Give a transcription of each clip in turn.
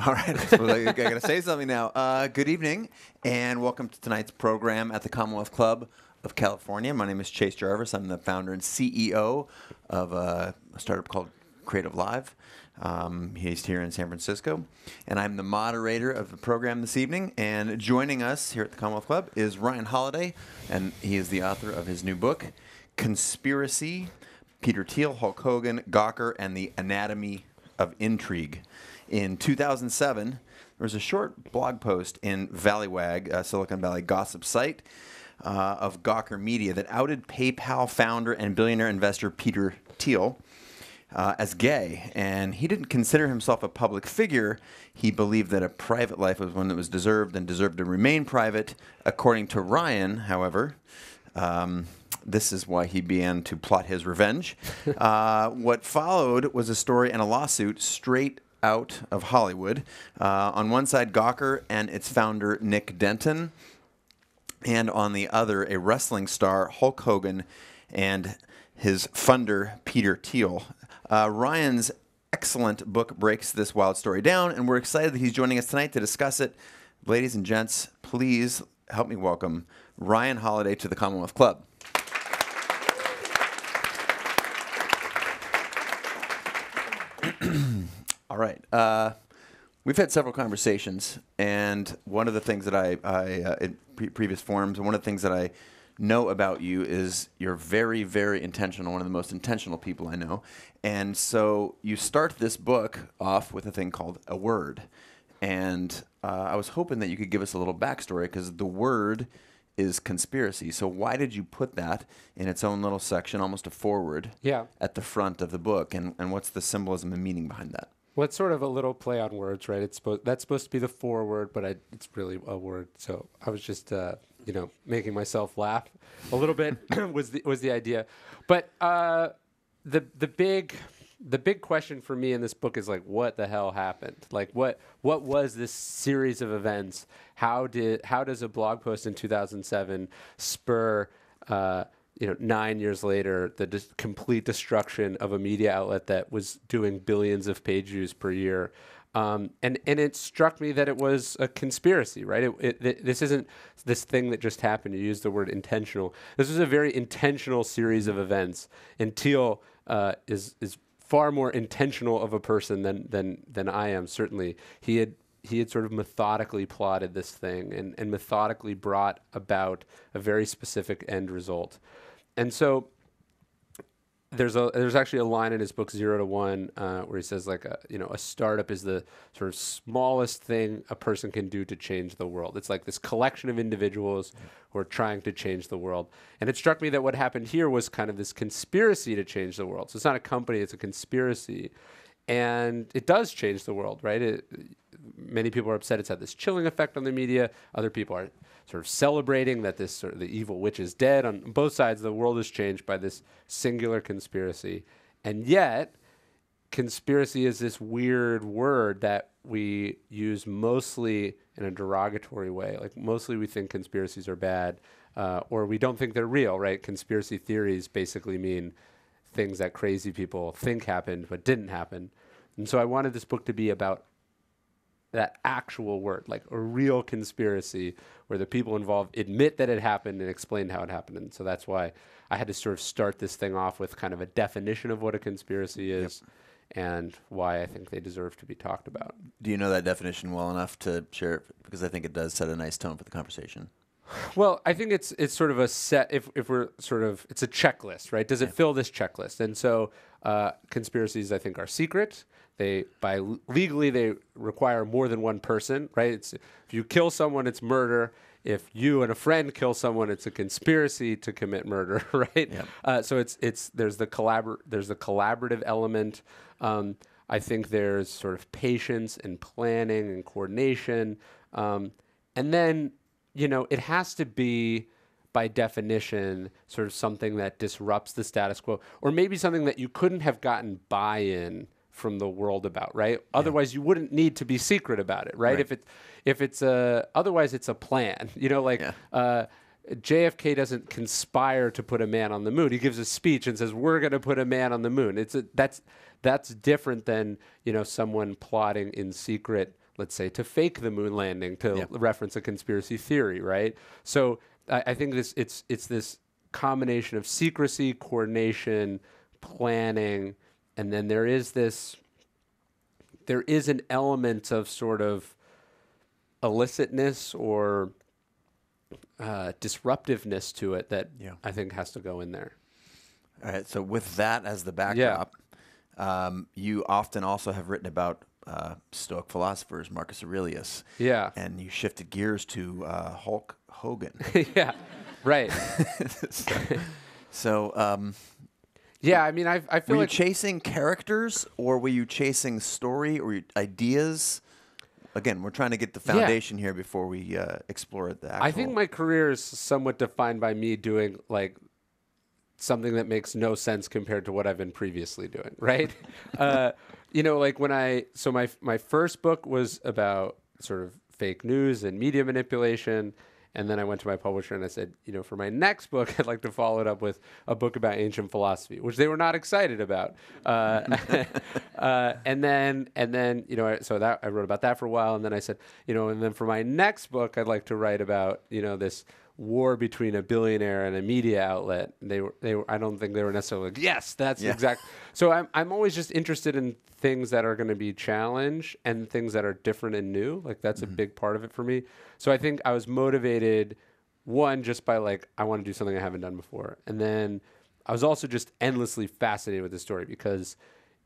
All right, I suppose I got to say something now. Good evening, and welcome to tonight's program at the Commonwealth Club of California. My name is Chase Jarvis. I'm the founder and CEO of a startup called Creative Live. He's here in San Francisco, and I'm the moderator of the program this evening. And joining us here at the Commonwealth Club is Ryan Holiday, and he is the author of his new book, Conspiracy: Peter Thiel, Hulk Hogan, Gawker, and the Anatomy of Intrigue. In 2007, there was a short blog post in Valleywag, Silicon Valley gossip site, of Gawker Media that outed PayPal founder and billionaire investor Peter Thiel as gay. And he didn't consider himself a public figure. He believed that a private life was one that was deserved and deserved to remain private. According to Ryan, however, this is why he began to plot his revenge. What followed was a story and a lawsuit straight out of Hollywood. On one side, Gawker and its founder, Nick Denton, and on the other, a wrestling star, Hulk Hogan, and his funder, Peter Thiel. Ryan's excellent book breaks this wild story down, and we're excited that he's joining us tonight to discuss it. Ladies and gents, please help me welcome Ryan Holiday to the Commonwealth Club. All right. We've had several conversations, and one of the things that I in previous forums, and one of the things that I know about you is you're very, very intentional, one of the most intentional people I know. And so you start this book off with a thing called a word. And I was hoping that you could give us a little backstory, because the word is conspiracy. So why did you put that in its own little section, almost a foreword, at the front of the book? And what's the symbolism and meaning behind that? Well, it's sort of a little play on words, right? That's supposed to be the foreword, but it's really a word. So I was just, making myself laugh a little bit was the idea. But the big question for me in this book is, like, what the hell happened? Like, what was this series of events? How does a blog post in 2007 spur 9 years later, the complete destruction of a media outlet that was doing billions of page views per year? And it struck me that it was a conspiracy, right? This isn't this thing that just happened. You used the word intentional. This was a very intentional series of events. And Thiel is far more intentional of a person than I am, certainly. He had sort of methodically plotted this thing and methodically brought about a very specific end result. And so there's actually a line in his book 0 to 1 where he says, like, a startup is the sort of smallest thing a person can do to change the world. It's like this collection of individuals who are trying to change the world. And it struck me that what happened here was kind of this conspiracy to change the world. So it's not a company, it's a conspiracy. And it does change the world, right? Many people are upset it's had this chilling effect on the media. Other people are sort of celebrating that this sort of the evil witch is dead. On both sides, the world is changed by this singular conspiracy. And yet, conspiracy is this weird word that we use mostly in a derogatory way. Like, mostly we think conspiracies are bad, or we don't think they're real, right? Conspiracy theories basically mean things that crazy people think happened but didn't happen. And so I wanted this book to be about that actual word, like a real conspiracy where the people involved admit that it happened and explain how it happened. And so that's why I had to sort of start this thing off with kind of a definition of what a conspiracy is and why I think they deserve to be talked about. Do you know that definition well enough to share it? Because I think it does set a nice tone for the conversation. Well, I think it's sort of a set, if we're sort of, it's a checklist, right? Does it fill this checklist? And so conspiracies, I think, are secret. Legally, they require more than one person, right? If you kill someone, it's murder. If you and a friend kill someone, it's a conspiracy to commit murder, right? Yep. So there's the collaborative element. I think there's sort of patience and planning and coordination, and then it has to be, by definition, sort of something that disrupts the status quo, or maybe something that you couldn't have gotten buy-in from the world about, right? Yeah. Otherwise, you wouldn't need to be secret about it, right? Otherwise it's a plan, JFK doesn't conspire to put a man on the moon. He gives a speech and says, "We're going to put a man on the moon." That's different than someone plotting in secret, let's say, to fake the moon landing, to Yep. reference a conspiracy theory, right? So I think it's this combination of secrecy, coordination, planning, and then there is an element of sort of illicitness or disruptiveness to it that Yeah. I think has to go in there. All right. So with that as the backdrop, you often also have written about Stoic philosophers, Marcus Aurelius. Yeah. And you shifted gears to Hulk Hogan. Yeah. Right. So, Yeah. I mean, I were feel you like chasing characters, or were you chasing story or ideas? Again, we're trying to get the foundation here before we explore the actual. I think my career is somewhat defined by me doing like something that makes no sense compared to what I've been previously doing, right? Like my first book was about sort of fake news and media manipulation. And then I went to my publisher and I said, for my next book, I'd like to follow it up with a book about ancient philosophy, which they were not excited about. And then, so that I wrote about that for a while. And then I said, and then for my next book, I'd like to write about, this war between a billionaire and a media outlet. They were. I don't think they were necessarily like, yes, that's exact. So I'm always just interested in things that are going to be challenged and things that are different and new. Like that's a big part of it for me. So I think I was motivated, one, just by like, I want to do something I haven't done before. And then I was also just endlessly fascinated with the story because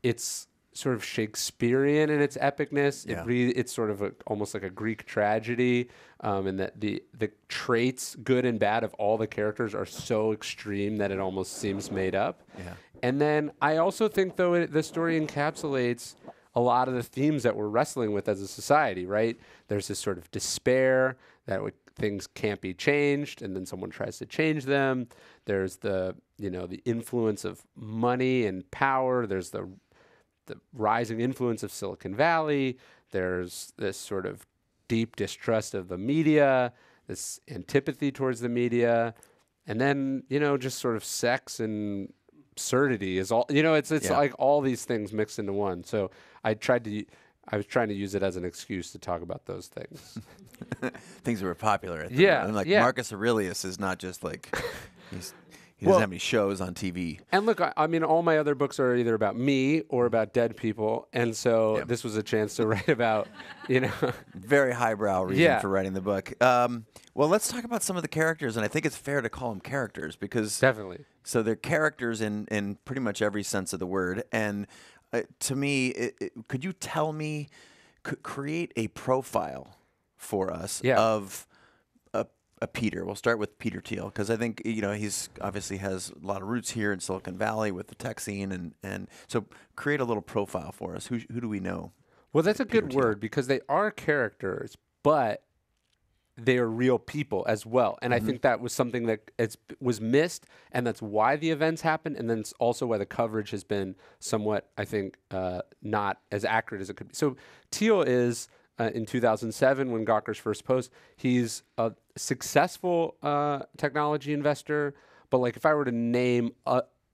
it's sort of Shakespearean in its epicness. Yeah. It's sort of almost like a Greek tragedy, and that the traits, good and bad, of all the characters are so extreme that it almost seems made up. Yeah. And then I also think, though, the story encapsulates a lot of the themes that we're wrestling with as a society, right? There's this sort of despair that things can't be changed, and then someone tries to change them. There's the influence of money and power. There's the rising influence of Silicon Valley. There's this sort of deep distrust of the media, this antipathy towards the media, and then just sort of sex and absurdity is all. It's like all these things mixed into one. So I was trying to use it as an excuse to talk about those things. Things that were popular at the Yeah, time. And yeah. Marcus Aurelius is not just like he doesn't have any shows on TV. And look, I mean, all my other books are either about me or about dead people, and so this was a chance to write about, Very highbrow reason Yeah. for writing the book. Well, let's talk about some of the characters, and I think it's fair to call them characters because Definitely. so they're characters in pretty much every sense of the word. And to me, could you tell me, create a profile for us of a Peter? We'll start with Peter Thiel because I think he's obviously has a lot of roots here in Silicon Valley with the tech scene, and so create a little profile for us. Who do we know? Well, that's a good word because they are characters, but they are real people as well. And I think that was something that was missed, and that's why the events happened, and then it's also why the coverage has been somewhat, I think, not as accurate as it could be. So Thiel is, in 2007, when Gawker's first post, he's a successful technology investor, but like if I were to name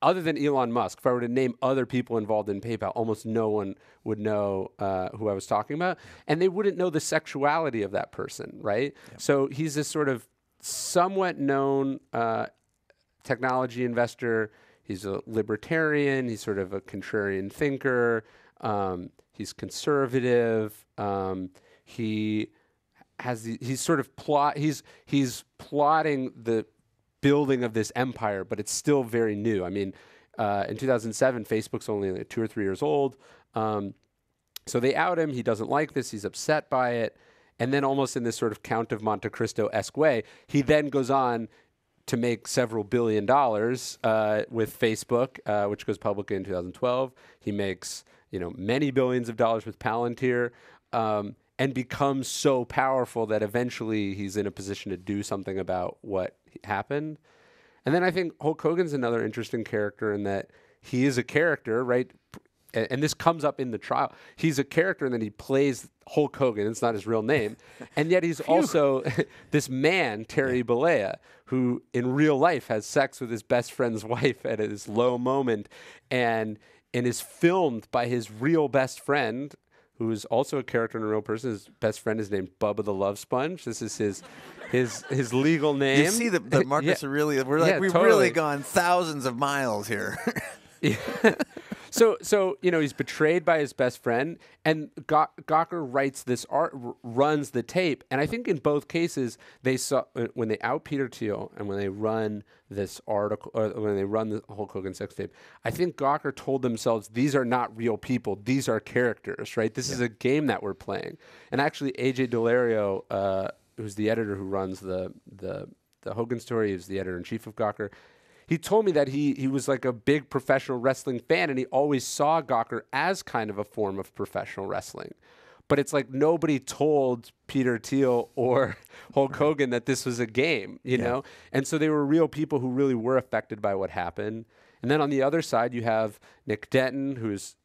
other than Elon Musk, if I were to name other people involved in PayPal, almost no one would know who I was talking about. And they wouldn't know the sexuality of that person, right? Yep. So he's this sort of somewhat known technology investor. He's a libertarian. He's sort of a contrarian thinker. He's conservative. He's plotting the building of this empire, but it's still very new. I mean, in 2007, Facebook's only like 2 or 3 years old. So they out him. He doesn't like this. He's upset by it. And then almost in this sort of Count of Monte Cristo-esque way, he then goes on to make several $1 billion with Facebook, which goes public in 2012. He makes many billions of dollars with Palantir, and becomes so powerful that eventually he's in a position to do something about what happened. And then I think Hulk Hogan's another interesting character in that he is a character, right? And this comes up in the trial. He's a character and then he plays Hulk Hogan. It's not his real name. And yet he's also this man, Terry Bollea, who in real life has sex with his best friend's wife at his low moment and is filmed by his real best friend, who is also a character and a real person. His best friend is named Bubba the Love Sponge. This is his legal name. You see the Marcus Aurelius. We're like, we've totally. really gone thousands of miles here. So he's betrayed by his best friend, and Gawker writes this runs the tape, and I think in both cases they saw when they out Peter Thiel and when they run this article, or when they run the Hulk Hogan sex tape, I think Gawker told themselves, these are not real people, these are characters, right? This is a game that we're playing. And actually, AJ Delario, who's the editor who runs the Hogan story, is the editor in chief of Gawker. He told me that he was like a big professional wrestling fan, and he always saw Gawker as kind of a form of professional wrestling. But it's like nobody told Peter Thiel or Hulk Hogan that this was a game, you know? And so they were real people who really were affected by what happened. And then on the other side, you have Nick Denton, who's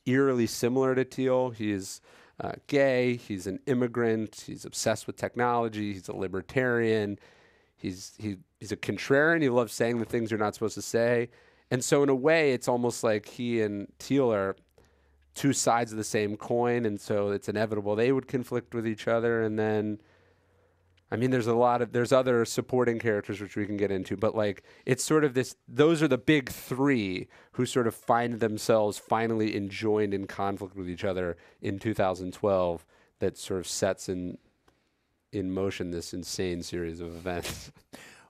eerily similar to Thiel. He's gay, he's an immigrant, he's obsessed with technology, he's a libertarian. He's a contrarian. He loves saying the things you're not supposed to say. And so in a way, it's almost like he and Thiel are two sides of the same coin. And so it's inevitable they would conflict with each other. And then, I mean, there's other supporting characters which we can get into. But like, it's sort of those are the big three who sort of find themselves finally enjoined in conflict with each other in 2012 that sort of sets in motion this insane series of events.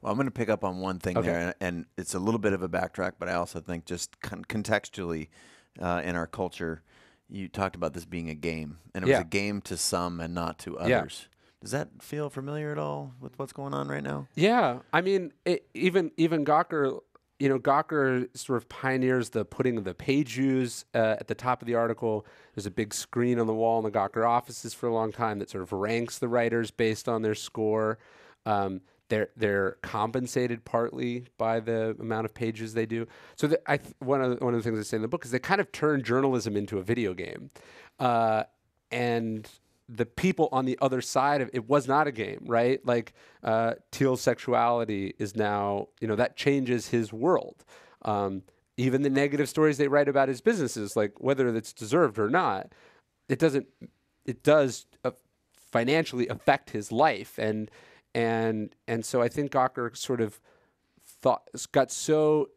Well, I'm going to pick up on one thing there, and it's a little bit of a backtrack, but I also think just contextually in our culture, you talked about this being a game, and it was a game to some and not to others. Does that feel familiar at all with what's going on right now? Yeah, I mean, even Gawker, Gawker sort of pioneers the putting of the page views at the top of the article. There's a big screen on the wall in the Gawker offices for a long time that sort of ranks the writers based on their score. They're compensated partly by the amount of pages they do. So one of the things I say in the book is they kind of turn journalism into a video game, and the people on the other side of it was not a game, right? Like Thiel's sexuality is now, that changes his world. Even the negative stories they write about his businesses, like whether it's deserved or not, it does financially affect his life. And so I think Gawker sort of got so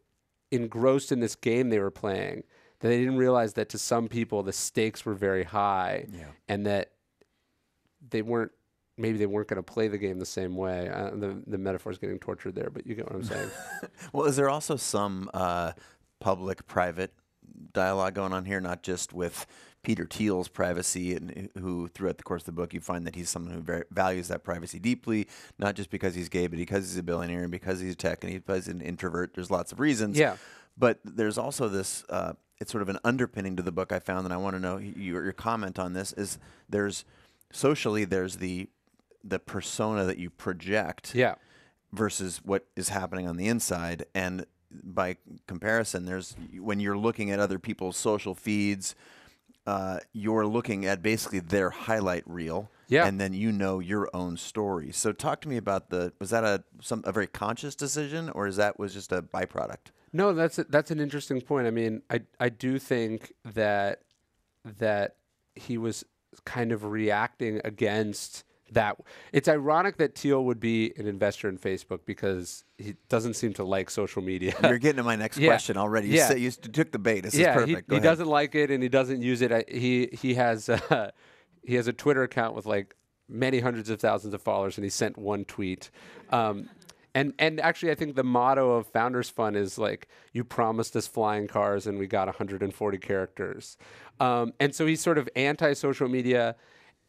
engrossed in this game they were playing that they didn't realize that to some people the stakes were very high, and that they weren't going to play the game the same way. The metaphor's getting tortured there, but you get what I'm saying. Well, is there also some public-private dialogue going on here, not just with Peter Thiel's privacy, and who throughout the course of the book you find that he's someone who values that privacy deeply, not just because he's gay, but because he's a billionaire and because he's a tech and he's an introvert. There's lots of reasons. Yeah. But there's also this, it's sort of an underpinning to the book I found, and I want to know your comment on this, is socially there's the persona that you project versus what is happening on the inside. And by comparison, when you're looking at other people's social feeds, you're looking at basically their highlight reel, and then your own story. So talk to me about was that a very conscious decision, or was just a byproduct? No, that's an interesting point. I mean, I do think that he was kind of reacting against that. It's ironic that Thiel would be an investor in Facebook because he doesn't seem to like social media. You're getting to my next question already. You took the bait. This is perfect. He doesn't like it and he doesn't use it. He has a Twitter account with like many hundreds of thousands of followers, and he sent one tweet. And actually, I think the motto of Founders Fund is like, you promised us flying cars and we got 140 characters. And so he's sort of anti-social media.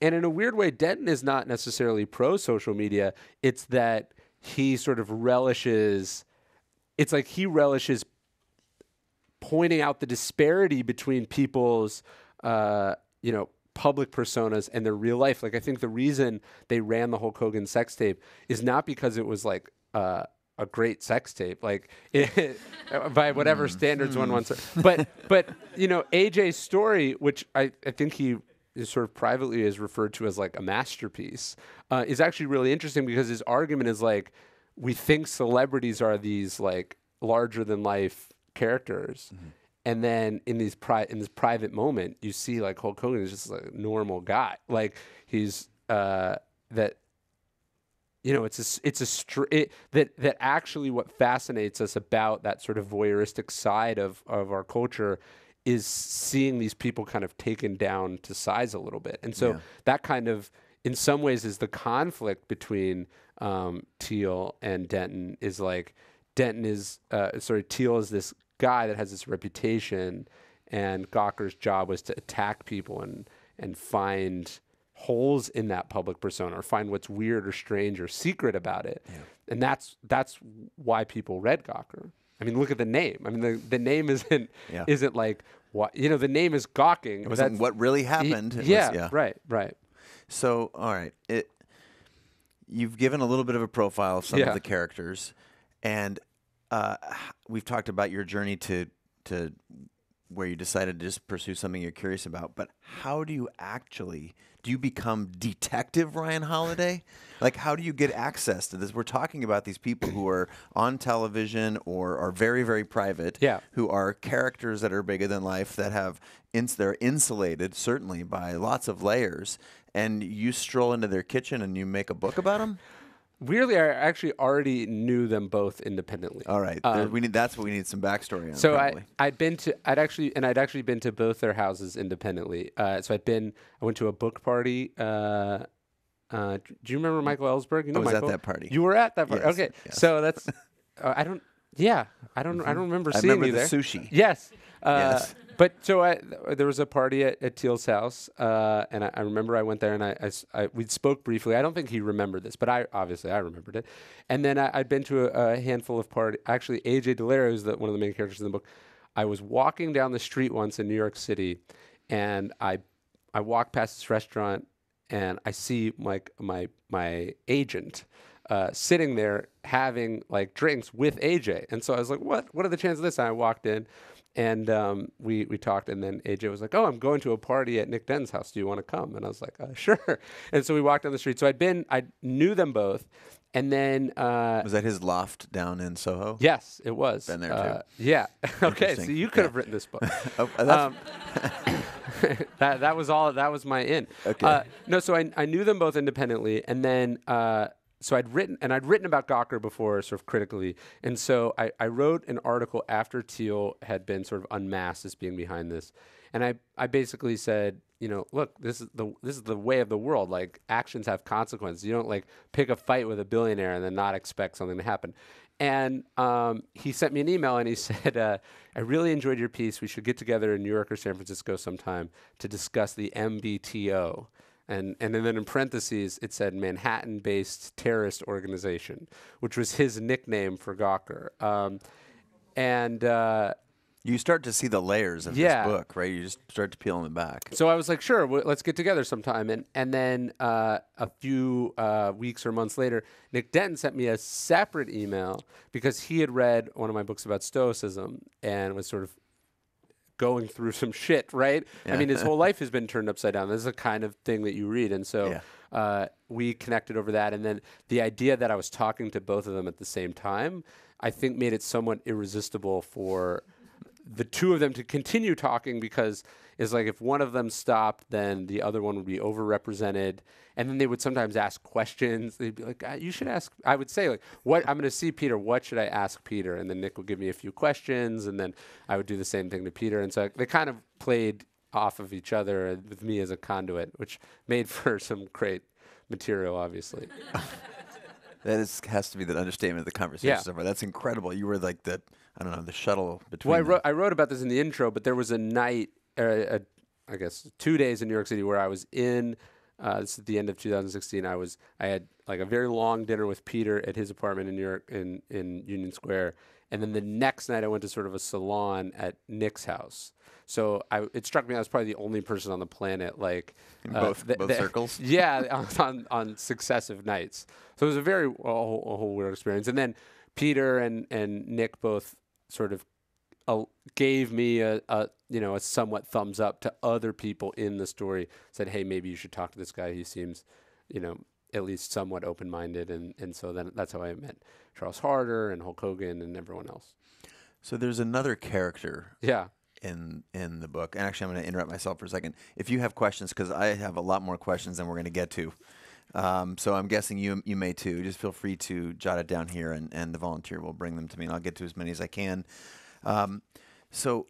And in a weird way, Denton is not necessarily pro-social media. It's that he sort of relishes pointing out the disparity between people's, public personas and their real life. Like, I think the reason they ran the Hulk Hogan sex tape is not because it was like a great sex tape, like by whatever standards one wants. But AJ's story, which I think he is sort of privately is referred to as like a masterpiece, is actually really interesting because his argument is like, we think celebrities are these like larger than life characters. And then in this private moment, you see like Hulk Hogan is just like a normal guy. Like he's that. You know, that actually what fascinates us about that sort of voyeuristic side of our culture is seeing these people kind of taken down to size a little bit. And so that kind of, in some ways, is the conflict between Teal and Denton. Is like Denton is Teal is this guy that has this reputation, and Gawker's job was to attack people and find holes in that public persona, or find what's weird or strange or secret about it. Yeah. And that's why people read Gawker. I mean, look at the name. I mean, the name isn't like what, you know, the name is Gawking. It wasn't what really happened. Right. So, all right, you've given a little bit of a profile of some of the characters, and we've talked about your journey to where you decided to just pursue something you're curious about. But how do you become Detective Ryan Holiday? Like, how do you get access to this? We're talking about these people who are on television or are very, very private, who are characters that are bigger than life, that have they're insulated, certainly, by lots of layers, and you stroll into their kitchen and you make a book about them? Weirdly, I actually already knew them both independently. All right, that's what we need some backstory on. So I'd actually been to both their houses independently. So I went to a book party. Do you remember Michael Ellsberg? You know, I was Michael? at that party. You were at that party. Yes, Okay, yes. so that's I don't remember seeing I remember you the there. sushi. Yes. Yes. But so there was a party at Teal's house, and I remember I went there and we spoke briefly. I don't think he remembered this, but I remembered it. And then I'd been to a handful of parties. Actually, AJ Delaire, who's one of the main characters in the book. I was walking down the street once in New York City, and I walked past this restaurant, and I see like my agent sitting there having like drinks with AJ. And so I was like, what are the chances of this? And I walked in. And we talked, and then AJ was like, "Oh, I'm going to a party at Nick Denton's house. Do you want to come?" And I was like, "Sure." And so we walked down the street. So I knew them both, and then was that his loft down in Soho? Yes, it was. Been there too. Yeah. Okay, so you could have written this book. That was all. That was my in. Okay. No, so I knew them both independently, and then. So I'd written about Gawker before, sort of critically, and so I wrote an article after Teal had been sort of unmasked as being behind this, and I basically said, you know, look, this is the way of the world. Like, actions have consequences. You don't like pick a fight with a billionaire and then not expect something to happen. And he sent me an email and he said, I really enjoyed your piece. We should get together in New York or San Francisco sometime to discuss the MBTO. And then in parentheses, it said Manhattan-based terrorist organization, which was his nickname for Gawker. You start to see the layers of this book, right? You just start to peel them back. So I was like, sure, let's get together sometime. And then a few weeks or months later, Nick Denton sent me a separate email because he had read one of my books about Stoicism and was sort of going through some shit, right? Yeah. I mean, his whole life has been turned upside down. This is the kind of thing that you read. And so we connected over that. And then the idea that I was talking to both of them at the same time, I think made it somewhat irresistible for the two of them to continue talking, because it's like if one of them stopped, then the other one would be overrepresented. And then they would sometimes ask questions. They'd be like, you should ask. I would say, like, what I'm going to see Peter. What should I ask Peter? And then Nick would give me a few questions, and then I would do the same thing to Peter. And so they kind of played off of each other with me as a conduit, which made for some great material, obviously. Has to be the understatement of the conversation so far. That's incredible. You were like the shuttle between. Well, I wrote about this in the intro, but there was a night, I guess 2 days in New York City where I was in. This is at the end of 2016. I had like a very long dinner with Peter at his apartment in New York in Union Square, and then the next night I went to sort of a salon at Nick's house. So it struck me I was probably the only person on the planet like in both circles. Yeah, on successive nights. So it was a whole weird experience. And then Peter and Nick both sort of gave me a somewhat thumbs up to other people in the story. Said, hey, maybe you should talk to this guy. He seems, at least somewhat open-minded. And so then that's how I met Charles Harder and Hulk Hogan and everyone else. So there's another character. Yeah. in the book. And actually, I'm going to interrupt myself for a second. If you have questions, because I have a lot more questions than we're going to get to. So I'm guessing you may too. Just feel free to jot it down here, and the volunteer will bring them to me, and I'll get to as many as I can. So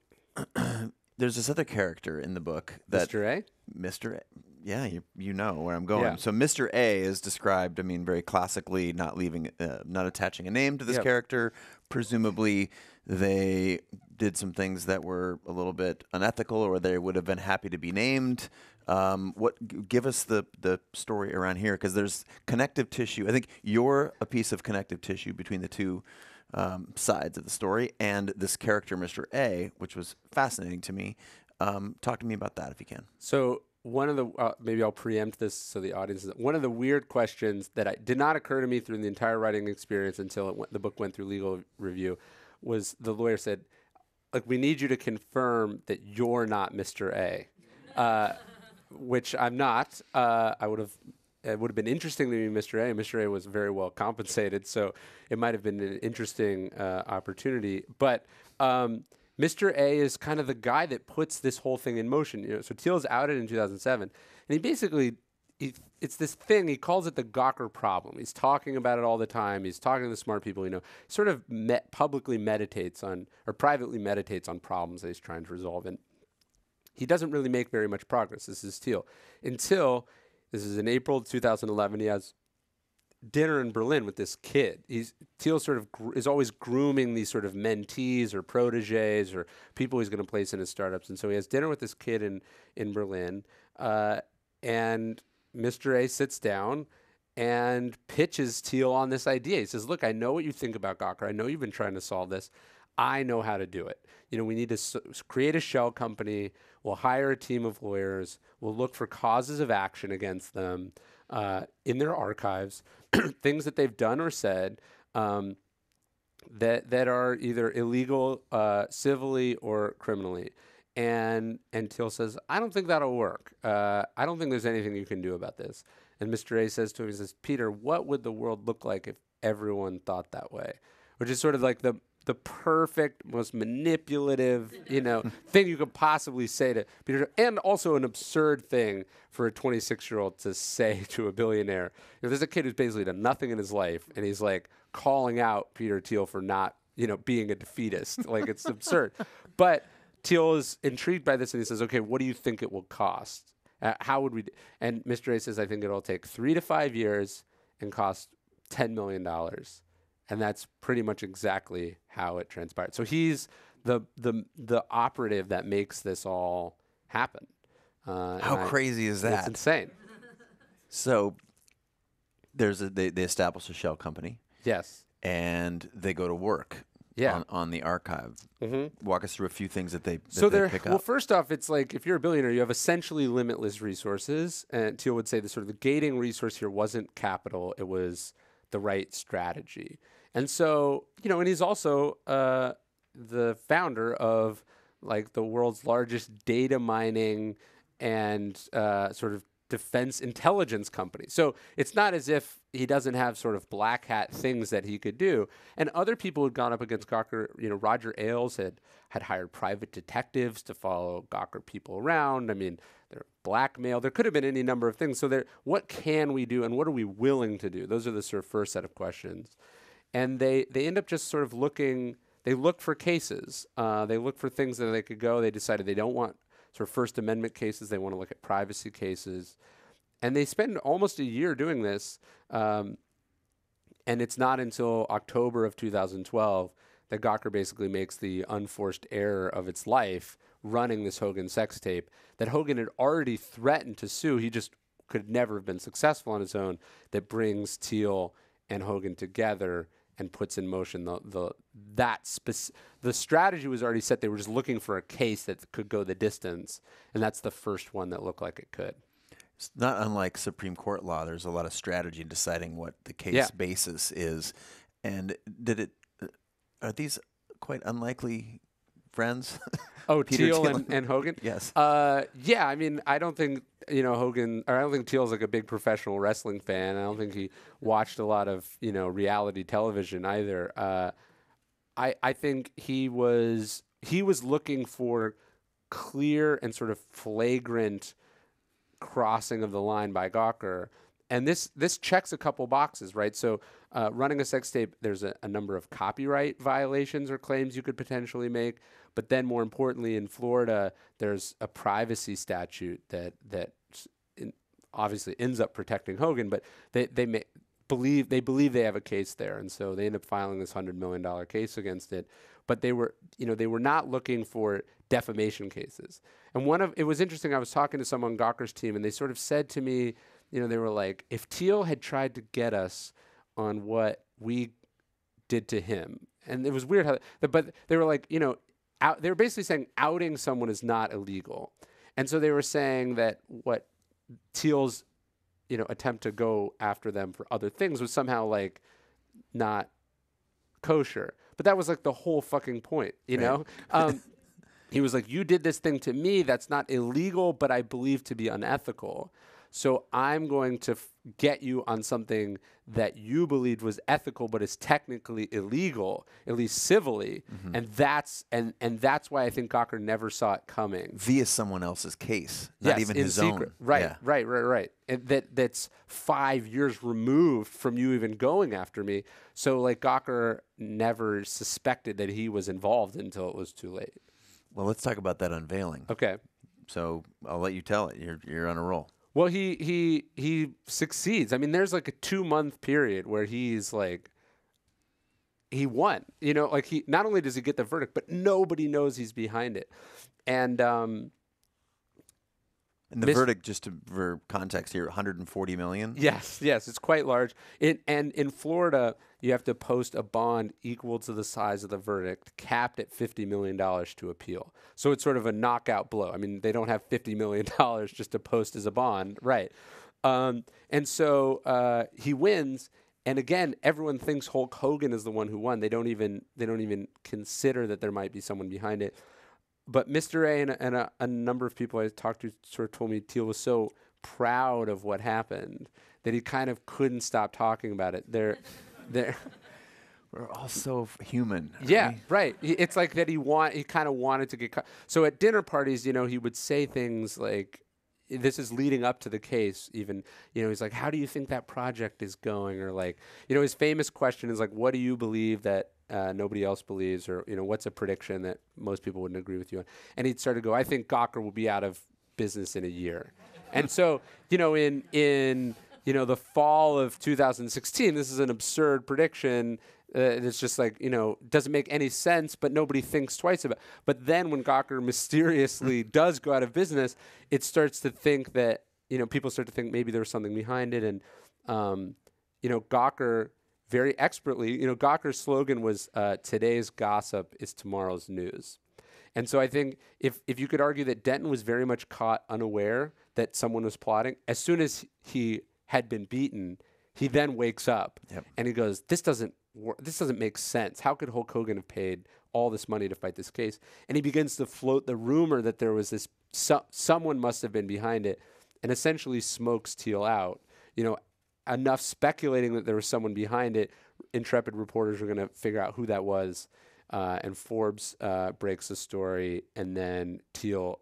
there's this other character in the book that Mr. A? Mr. A. Yeah, you know where I'm going. Yeah. So Mr. A is described, I mean, very classically, not attaching a name to this character. Presumably, they did some things that were a little bit unethical, or they would have been happy to be named. Give us the story around here, because there's connective tissue. I think you're a piece of connective tissue between the two sides of the story, and this character, Mr. A, which was fascinating to me. Talk to me about that if you can. So one of the maybe I'll preempt this so the audience. One of the weird questions that did not occur to me through the entire writing experience until the book went through legal review was the lawyer said, "Like, we need you to confirm that you're not Mr. A," which I'm not. It would have been interesting to be Mr. A. Mr. A was very well compensated, so it might have been an interesting opportunity. But Mr. A is kind of the guy that puts this whole thing in motion. So Thiel's outed in 2007, and he basically, it's this thing, he calls it the Gawker problem. He's talking about it all the time. He's talking to the smart people, sort of publicly meditates on, or privately meditates on problems that he's trying to resolve. And he doesn't really make very much progress. This is Thiel. Until, this is in April 2011, he has dinner in Berlin with this kid. Thiel sort of is always grooming these sort of mentees or proteges or people he's going to place in his startups. And so he has dinner with this kid in Berlin, and Mr. A sits down and pitches Thiel on this idea. He says, "Look, I know what you think about Gawker. I know you've been trying to solve this. I know how to do it. We need to create a shell company. We'll hire a team of lawyers. We'll look for causes of action against them in their archives, things that they've done or said that are either illegal civilly or criminally." And Thiel says, "I don't think that'll work. I don't think there's anything you can do about this." And Mr. A says to him, he says, "Peter, what would the world look like if everyone thought that way?" Which is sort of like the perfect, most manipulative, thing you could possibly say to Peter, and also an absurd thing for a 26-year-old to say to a billionaire. There's a kid who's basically done nothing in his life, and he's like calling out Peter Thiel for not, being a defeatist. Like, it's absurd. But Thiel is intrigued by this, and he says, "Okay, what do you think it will cost? How would we?" And Mr. A says, "I think it'll take 3 to 5 years and cost $10 million. And that's pretty much exactly how it transpired. So he's the operative that makes this all happen. How crazy is that? It's insane. So they establish a shell company. Yes. And they go to work. Yeah. On the archive. Mm-hmm. Walk us through a few things that they pick up. Well, first off, it's like if you're a billionaire, you have essentially limitless resources. And Thiel would say the gating resource here wasn't capital; it was the right strategy. And so, and he's also the founder of like the world's largest data mining and sort of defense intelligence company. So it's not as if he doesn't have sort of black hat things that he could do. And other people had gone up against Gawker. Roger Ailes had hired private detectives to follow Gawker people around. I mean, they're blackmail. There could have been any number of things. So what can we do and what are we willing to do? Those are the sort of first set of questions. And they end up just sort of looking. They look for cases. They look for things that they could go. They decided they don't want sort of First Amendment cases. They want to look at privacy cases. And they spend almost a year doing this. And it's not until October of 2012 that Gawker basically makes the unforced error of its life running this Hogan sex tape that Hogan had already threatened to sue. He just could never have been successful on his own, that brings Thiel and Hogan together and puts in motion the strategy was already set. They were just looking for a case that could go the distance, and that's the first one that looked like it could. It's not unlike Supreme Court law. There's a lot of strategy in deciding what the case basis is. And are these quite unlikely friends? Oh, Thiel and Hogan? Yes. Yeah, I mean, I don't think, Hogan, or I don't think Thiel's like a big professional wrestling fan. I don't think he watched a lot of, reality television either. I think he was looking for clear and sort of flagrant crossing of the line by Gawker. And this checks a couple boxes, right? So running a sex tape, there's a number of copyright violations or claims you could potentially make. But then more importantly, in Florida, there's a privacy statute that obviously ends up protecting Hogan, but they believe they have a case there. And so they end up filing this $100 million case against it. But they were not looking for defamation cases. And it was interesting. I was talking to someone on Gawker's team, and they sort of said to me, they were like, if Thiel had tried to get us on what we did to him, and it was weird but they were like, they were basically saying outing someone is not illegal. And so they were saying that what Thiel's, attempt to go after them for other things was somehow like not kosher. But that was like the whole fucking point, know? He was like, you did this thing to me that's not illegal, but I believe to be unethical. So I'm going to get you on something that you believed was ethical, but is technically illegal, at least civilly. Mm-hmm. And that's why I think Gawker never saw it coming. Via someone else's case, not even his secret. Own. Right, yeah. right. And that's 5 years removed from you even going after me. So like Gawker never suspected that he was involved until it was too late. Well, let's talk about that unveiling. Okay. So I'll let you tell it. You're on a roll. Well, he succeeds. I mean, there's like a 2-month period where he's like, he won. Like he not only does he get the verdict, but nobody knows he's behind it. And the verdict, just for context here, $140 million. Yes, it's quite large. And in Florida, you have to post a bond equal to the size of the verdict, capped at $50 million to appeal. So it's sort of a knockout blow. I mean, they don't have $50 million just to post as a bond, right? And so he wins. And again, everyone thinks Hulk Hogan is the one who won. They don't even consider that there might be someone behind it. But Mr. A and a number of people I talked to sort of told me Thiel was so proud of what happened that he kind of couldn't stop talking about it. We're all so human. Yeah, right. It's like that he kind of wanted to get caught. So at dinner parties, he would say things like, this is leading up to the case even, he's like, how do you think that project is going? Or like, his famous question is like, what do you believe that nobody else believes? Or, what's a prediction that most people wouldn't agree with you on? And he'd start to go, I think Gawker will be out of business in a year. And so, in the fall of 2016, this is an absurd prediction. It's just like, doesn't make any sense, but nobody thinks twice about it. But then when Gawker mysteriously does go out of business, it starts to think that, people start to think maybe there was something behind it. And, Gawker very expertly, Gawker's slogan was, today's gossip is tomorrow's news. And so I think if you could argue that Denton was very much caught unaware that someone was plotting, as soon as he had been beaten, he then wakes up and he goes, this doesn't make sense. How could Hulk Hogan have paid all this money to fight this case? And he begins to float the rumor that there was this, someone must have been behind it, and essentially smokes Thiel out. Enough speculating that there was someone behind it, intrepid reporters are going to figure out who that was. And Forbes breaks the story, and then Thiel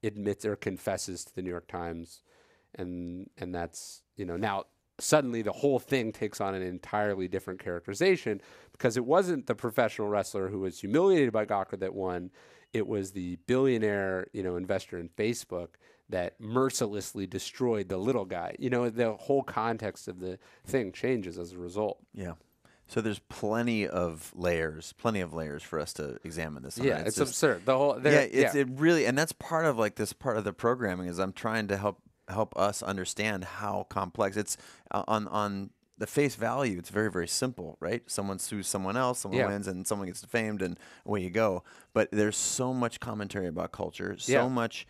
admits or confesses to the New York Times. And that's, now suddenly the whole thing takes on an entirely different characterization, because it wasn't the professional wrestler who was humiliated by Gawker that won. It was the billionaire, investor in Facebook that mercilessly destroyed the little guy. The whole context of the thing changes as a result. Yeah. So there's plenty of layers for us to examine this on. Yeah, it's absurd. The whole it really, and that's part of like this part of the programming is I'm trying to help us understand how complex it's on the face value. It's very, very simple, right? Someone sues someone else, someone wins, and someone gets defamed, and away you go. But there's so much commentary about culture, so much.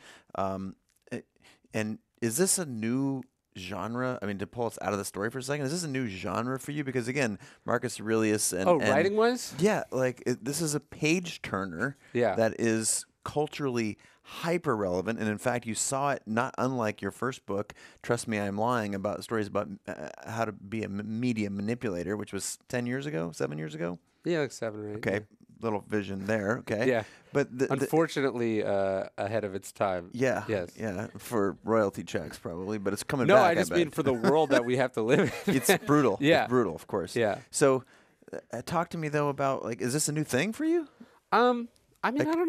And is this a new genre? I mean, to pull us out of the story for a second, is this a new genre for you? Because again, Marcus Aurelius and writing was? Yeah, like this is a page turner that is culturally hyper relevant, and in fact you saw it not unlike your first book, Trust Me I'm Lying, about stories about how to be a media manipulator, which was 7 years ago. Yeah, like 7 or 8. Okay, little vision there. Okay. Yeah. But Unfortunately, ahead of its time. yeah. Yes. Yeah. For royalty checks, probably, but it's coming No, back. I just mean bet. for the world that we have to live in. It's brutal. Yeah. It's brutal, of course. Yeah. So, talk to me though about like, is this a new thing for you? I mean, I don't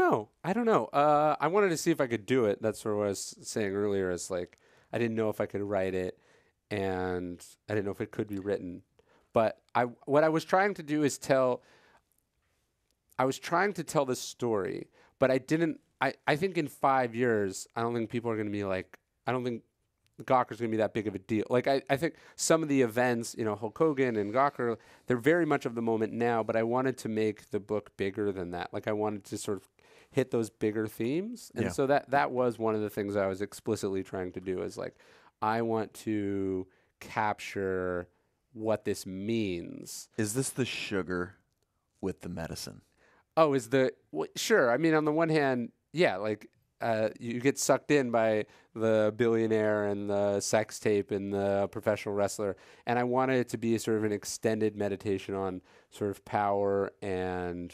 know. I wanted to see if I could do it. That's what I was saying earlier. Is like I didn't know if I could write it, and I didn't know if it could be written. But what I was trying to do is I was trying to tell this story, but I didn't. I think in 5 years, I don't think people are going to be like. I don't think Gawker's going to be that big of a deal. Like I think some of the events, Hulk Hogan and Gawker, they're very much of the moment now. But I wanted to make the book bigger than that. Like I wanted to sort of hit those bigger themes, and so that was one of the things I was explicitly trying to do. Is like I want to capture what this means. Is this the sugar with the medicine? Oh, sure. I mean, on the one hand, yeah, like you get sucked in by the billionaire and the sex tape and the professional wrestler, and I wanted it to be sort of an extended meditation on sort of power and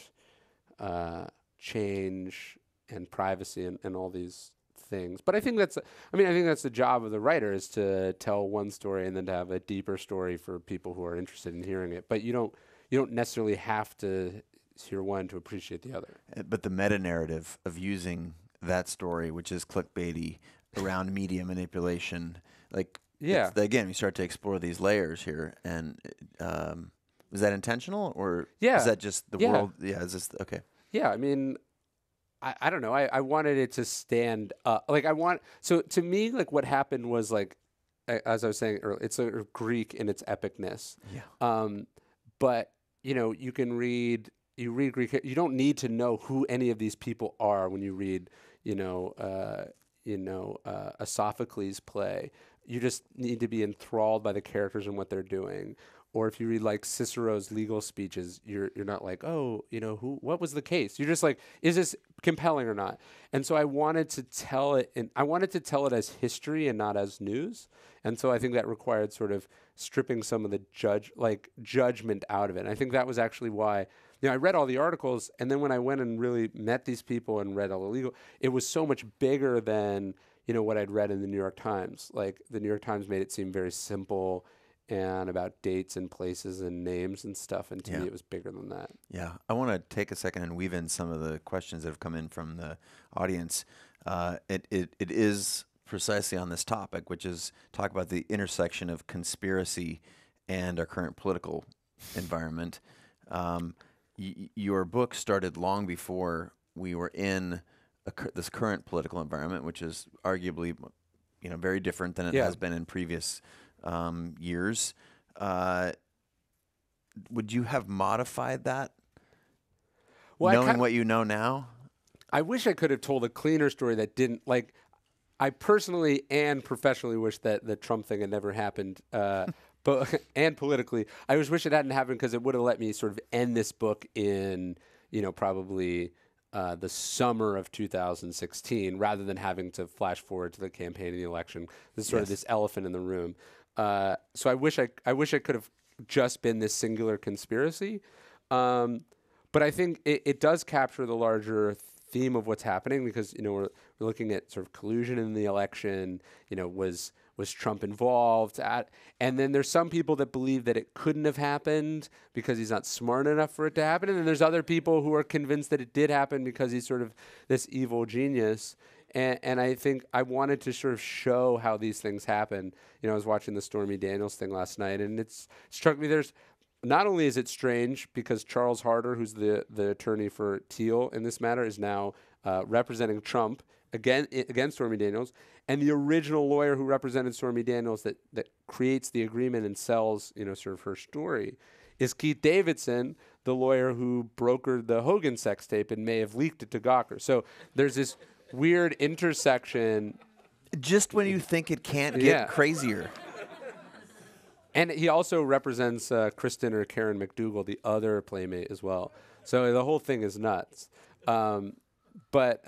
change and privacy and all these things. But I think that's the job of the writer, is to tell one story and then to have a deeper story for people who are interested in hearing it. But you don't necessarily have to hear one to appreciate the other. But the meta narrative of using that story, which is clickbaity, around media manipulation, like again, we start to explore these layers here. And was that intentional, or is that just the world? Yeah, is this okay? Yeah, I mean, I don't know. I wanted it to stand up. Like so to me, like what happened was like, as I was saying earlier, it's sort of Greek in its epicness. Yeah. But you can read Greek. You don't need to know who any of these people are when you read, a Sophocles play. You just need to be enthralled by the characters and what they're doing. Or if you read like Cicero's legal speeches, you're not like, what was the case? You're just like, is this compelling or not? And so I wanted to tell it, and I wanted to tell it as history and not as news. And so I think that required sort of stripping some of the judgment out of it. And I think that was actually why, I read all the articles, and then when I went and really met these people and read all the legal, it was so much bigger than, what I'd read in the New York Times. Like the New York Times made it seem very simple and about dates and places and names and stuff. And to me, it was bigger than that. Yeah. I want to take a second and weave in some of the questions that have come in from the audience. It is precisely on this topic, which is talk about the intersection of conspiracy and our current political environment. Your book started long before we were in this current political environment, which is arguably, very different than it has been in previous years. Would you have modified that, knowing what you know now? I wish I could have told a cleaner story that didn't, like, I personally and professionally wish that the Trump thing had never happened, but and politically. I just wish it hadn't happened, because it would have let me sort of end this book in, probably the summer of 2016, rather than having to flash forward to the campaign and the election. This is sort of this elephant in the room. So I wish I could have just been this singular conspiracy. But I think it does capture the larger theme of what's happening, because we're looking at sort of collusion in the election. Was Trump involved? And then there's some people that believe that it couldn't have happened because he's not smart enough for it to happen, and then there's other people who are convinced that it did happen because he's sort of this evil genius. And I think I wanted to sort of show how these things happen. I was watching the Stormy Daniels thing last night, and it struck me not only is it strange because Charles Harder, who's the attorney for Thiel in this matter, is now representing Trump against Stormy Daniels, and the original lawyer who represented Stormy Daniels that creates the agreement and sells, sort of her story, is Keith Davidson, the lawyer who brokered the Hogan sex tape and may have leaked it to Gawker. So there's this weird intersection. Just when you think it can't get crazier. And he also represents Kristen or Karen McDougal, the other Playmate, as well. So the whole thing is nuts. But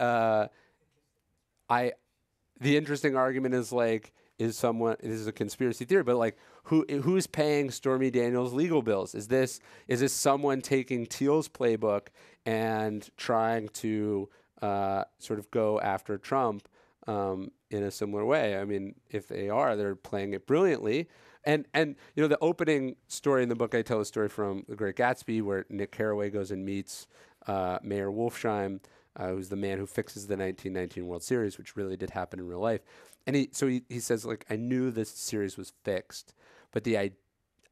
the interesting argument is, like, is someone. This is a conspiracy theory, but like who's paying Stormy Daniels' legal bills? Is this someone taking Thiel's playbook and trying to sort of go after Trump in a similar way? I mean, if they are, they're playing it brilliantly. And you know, the opening story in the book, I tell a story from The Great Gatsby where Nick Carraway goes and meets Mayor Wolfsheim, who's the man who fixes the 1919 World Series, which really did happen in real life. And he says, like, I knew this series was fixed, but I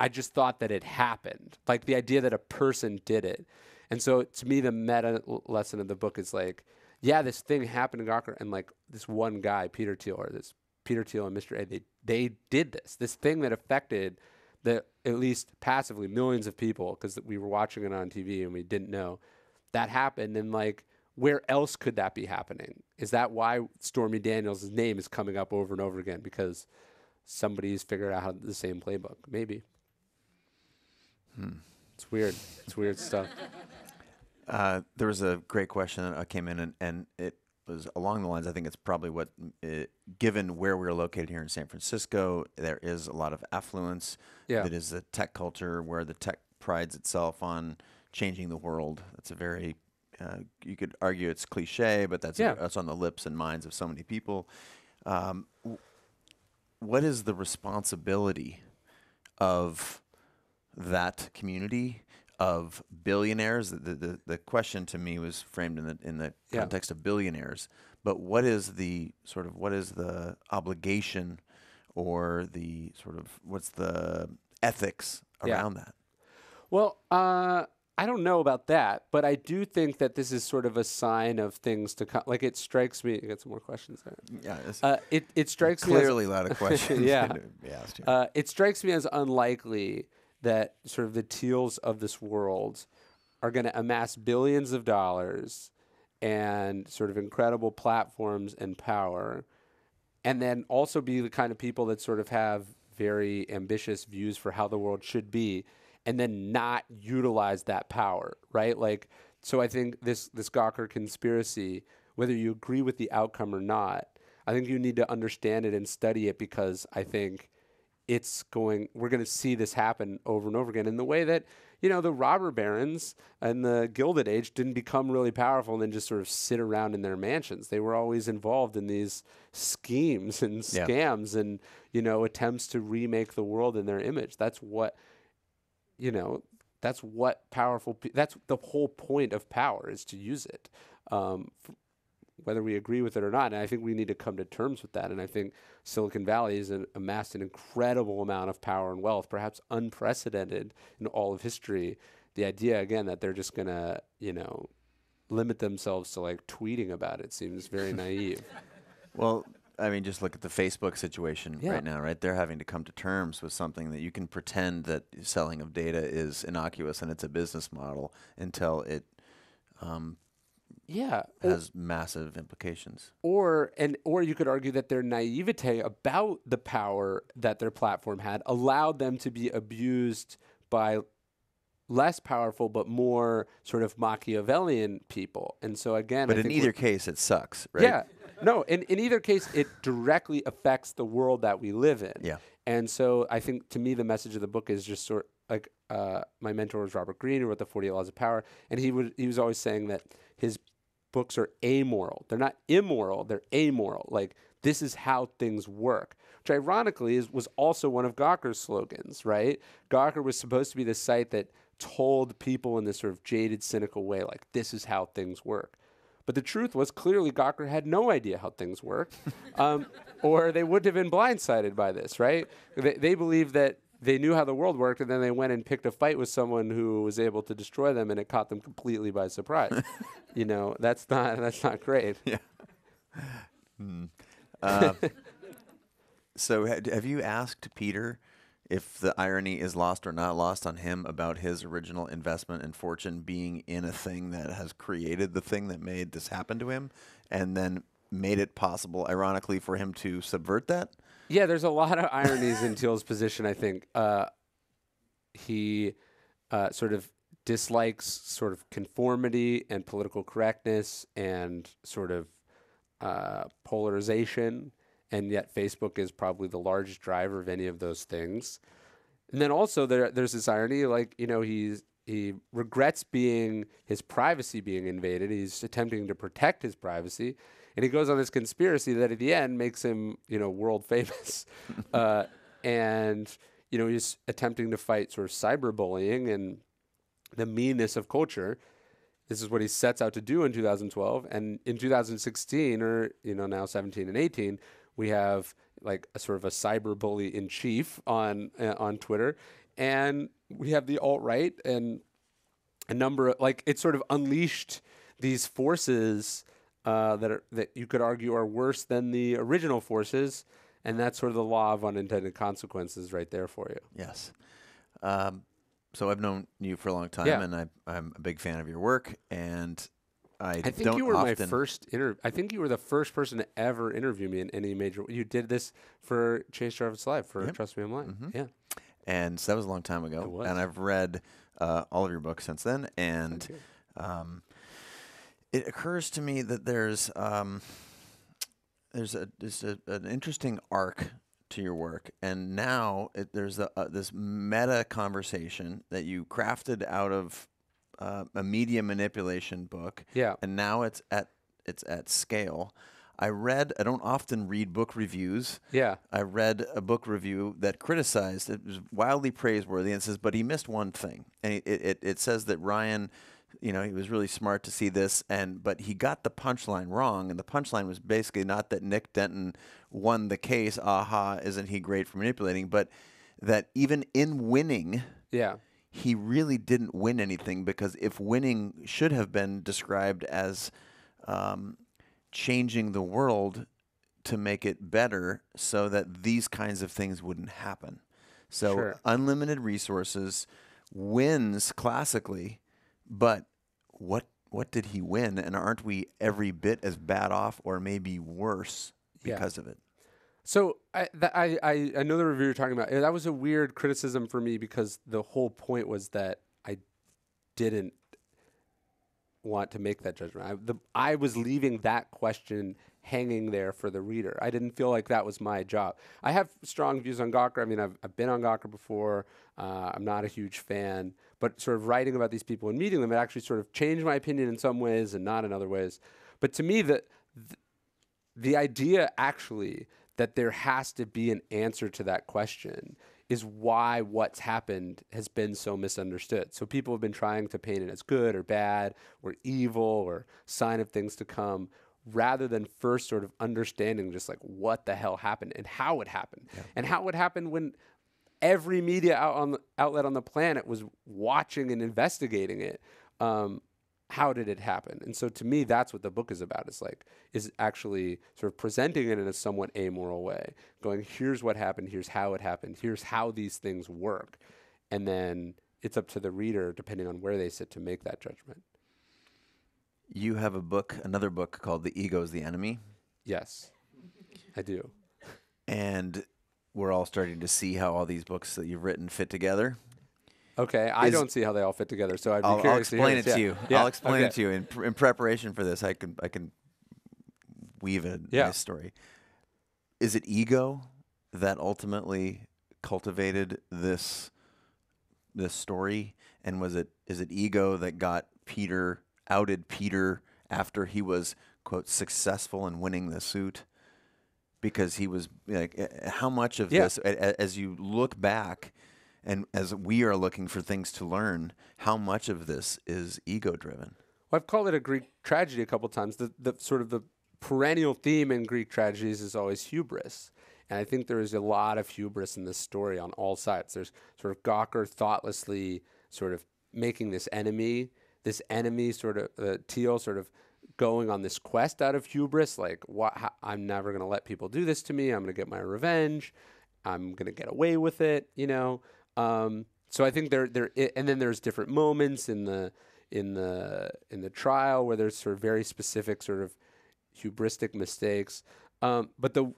just thought that it happened, like the idea that a person did it. And so to me, the meta lesson of the book is like, yeah, this thing happened to Gawker, and like this one guy, Peter Thiel, or this Peter Thiel and Mr. A, they did this thing that affected at least passively millions of people, because we were watching it on TV and we didn't know that happened. And like, where else could that be happening? Is that why Stormy Daniels' name is coming up over and over again? Because somebody's figured out how the same playbook, maybe. It's weird. It's weird stuff. There was a great question that came in, and it was along the lines, I think it's probably what, given where we're located here in San Francisco, there is a lot of affluence. Yeah. That is the tech culture where the tech prides itself on changing the world. That's a very, you could argue it's cliche, but that's on the lips and minds of so many people. What is the responsibility of that community of billionaires? The question to me was framed in the context of billionaires, but what is the obligation, or the sort of, what's the ethics around that? Well, I don't know about that, but I do think that this is sort of a sign of things to come. Like, it strikes me. Get some more questions there. Yeah, it strikes me clearly a lot of questions. It strikes me as unlikely that sort of the Thiels of this world are going to amass billions of dollars and sort of incredible platforms and power, and then also be the kind of people that sort of have very ambitious views for how the world should be, and then not utilize that power, right? Like, so I think this Gawker conspiracy, whether you agree with the outcome or not, I think you need to understand it and study it, because I think we're going to see this happen over and over again in the way that, you know, the robber barons and the Gilded Age didn't become really powerful and then just sort of sit around in their mansions. They were always involved in these schemes and scams and, you know, attempts to remake the world in their image. That's what, you know, that's what that's the whole point of power, is to use it, whether we agree with it or not. And I think we need to come to terms with that. And I think Silicon Valley has amassed an incredible amount of power and wealth, perhaps unprecedented in all of history. The idea, again, that they're just going to, you know, limit themselves to like tweeting about it seems very naive. Well, I mean, just look at the Facebook situation right now, right? They're having to come to terms with something that you can pretend that selling of data is innocuous and it's a business model until it has massive implications. Or you could argue that their naivete about the power that their platform had allowed them to be abused by less powerful but more sort of Machiavellian people. And so again, but in either case, it sucks, right? Yeah. No, in either case, it directly affects the world that we live in. Yeah. And so I think, to me, the message of the book is just sort of like, my mentor was Robert Greene, who wrote the 48 Laws of Power, and he was always saying that his books are amoral. They're not immoral, they're amoral. Like, this is how things work, which ironically was also one of Gawker's slogans, right? Gawker was supposed to be the site that told people in this sort of jaded, cynical way, like, this is how things work. But the truth was, clearly Gawker had no idea how things work, or they wouldn't have been blindsided by this, right? They believed that they knew how the world worked, and then they went and picked a fight with someone who was able to destroy them, and it caught them completely by surprise. You know, that's not great. Yeah. So have you asked Peter if the irony is lost or not lost on him about his original investment and fortune being in a thing that has created the thing that made this happen to him, and then made it possible, ironically, for him to subvert that? Yeah, there's a lot of ironies in Thiel's position, I think. He sort of dislikes sort of conformity and political correctness and sort of polarization. and yet Facebook is probably the largest driver of any of those things. And then also there's this irony, like, you know, he regrets his privacy being invaded. He's attempting to protect his privacy, and he goes on this conspiracy that at the end makes him, you know, world famous. And, you know, he's attempting to fight sort of cyberbullying and the meanness of culture. This is what he sets out to do in 2012. And in 2016, or, you know, now 17 and 18, we have like a sort of a cyberbully in chief on Twitter. And we have the alt-right and a number of, like, it sort of unleashed these forces that you could argue are worse than the original forces. And that's sort of the law of unintended consequences right there for you. Yes. So I've known you for a long time, Yeah. and I'm a big fan of your work. And I think don't you were my often- first I think you were the first person to ever interview me in any major. You did this for Chase Jarvis Live for Yep. Trust Me, I'm Lying. Mhm. Yeah. And so that was a long time ago. It was. And I've read all of your books since then. And Thank you. it occurs to me that there's an interesting arc to your work, and now there's this meta conversation that you crafted out of a media manipulation book. Yeah. And now it's at scale. I don't often read book reviews. Yeah. I read a book review that criticized, it was wildly praiseworthy, and says, but he missed one thing. And it says that Ryan, you know, he was really smart to see this, but he got the punchline wrong. And the punchline was basically not that Nick Denton won the case, aha, isn't he great for manipulating, but that even in winning, Yeah. he really didn't win anything, because if winning should have been described as changing the world to make it better so that these kinds of things wouldn't happen. So Sure. unlimited resources wins classically, but what did he win? And aren't we every bit as bad off, or maybe worse, Yeah. because of it? So I know the review you're talking about. That was a weird criticism for me, because the whole point was that I didn't want to make that judgment. I was leaving that question hanging there for the reader. I didn't feel like that was my job. I have strong views on Gawker. I mean, I've been on Gawker before. I'm not a huge fan, but sort of writing about these people and meeting them, it actually sort of changed my opinion in some ways and not in other ways. But to me, the idea actually that there has to be an answer to that question is why what's happened has been so misunderstood. So people have been trying to paint it as good or bad or evil or sign of things to come, rather than first sort of understanding just like what the hell happened and how it happened. Yeah. And how it happened when every media outlet on the planet was watching and investigating it. How did it happen? And so to me, that's what the book is about. Is actually sort of presenting it in a somewhat amoral way, going, here's what happened, here's how it happened, here's how these things work. And then it's up to the reader, depending on where they sit, to make that judgment. You have another book called The Ego is the Enemy. Yes, I do. And we're all starting to see how all these books that you've written fit together. Okay, I don't see how they all fit together, so I'd be curious to hear I'll explain this. it to you. Yeah. I'll explain Okay. it to you. In preparation for this, I can weave a nice story. Is it ego that ultimately cultivated this story? And is it ego that outed Peter after he was, quote, successful in winning the suit? Because he was like, how much of this, as you look back, and as we are looking for things to learn, how much of this is ego-driven? Well, I've called it a Greek tragedy a couple times. The sort of the perennial theme in Greek tragedies is always hubris. And I think there is a lot of hubris in this story on all sides. There's sort of Gawker thoughtlessly sort of making this enemy sort of, Teal sort of going on this quest out of hubris, like, I'm never going to let people do this to me. I'm going to get my revenge. I'm going to get away with it, you know. So I think and then there's different moments in the trial where there's sort of very specific sort of hubristic mistakes. But the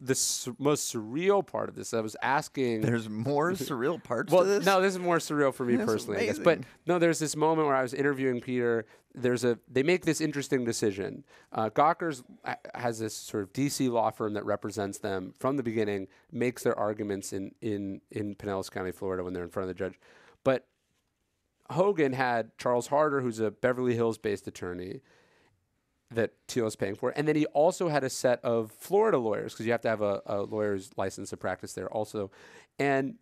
most surreal part of this, I was asking. There's more surreal parts Well, to this? no, this is more surreal for me That's personally, I guess. amazing. But no, there's this moment where I was interviewing Peter. They make this interesting decision. Gawker's has this sort of DC law firm that represents them from the beginning, makes their arguments in Pinellas County, Florida, when they're in front of the judge. But Hogan had Charles Harder, who's a Beverly Hills-based attorney that Thiel is paying for. And then he also had a set of Florida lawyers, because you have to have a lawyer's license to practice there also. And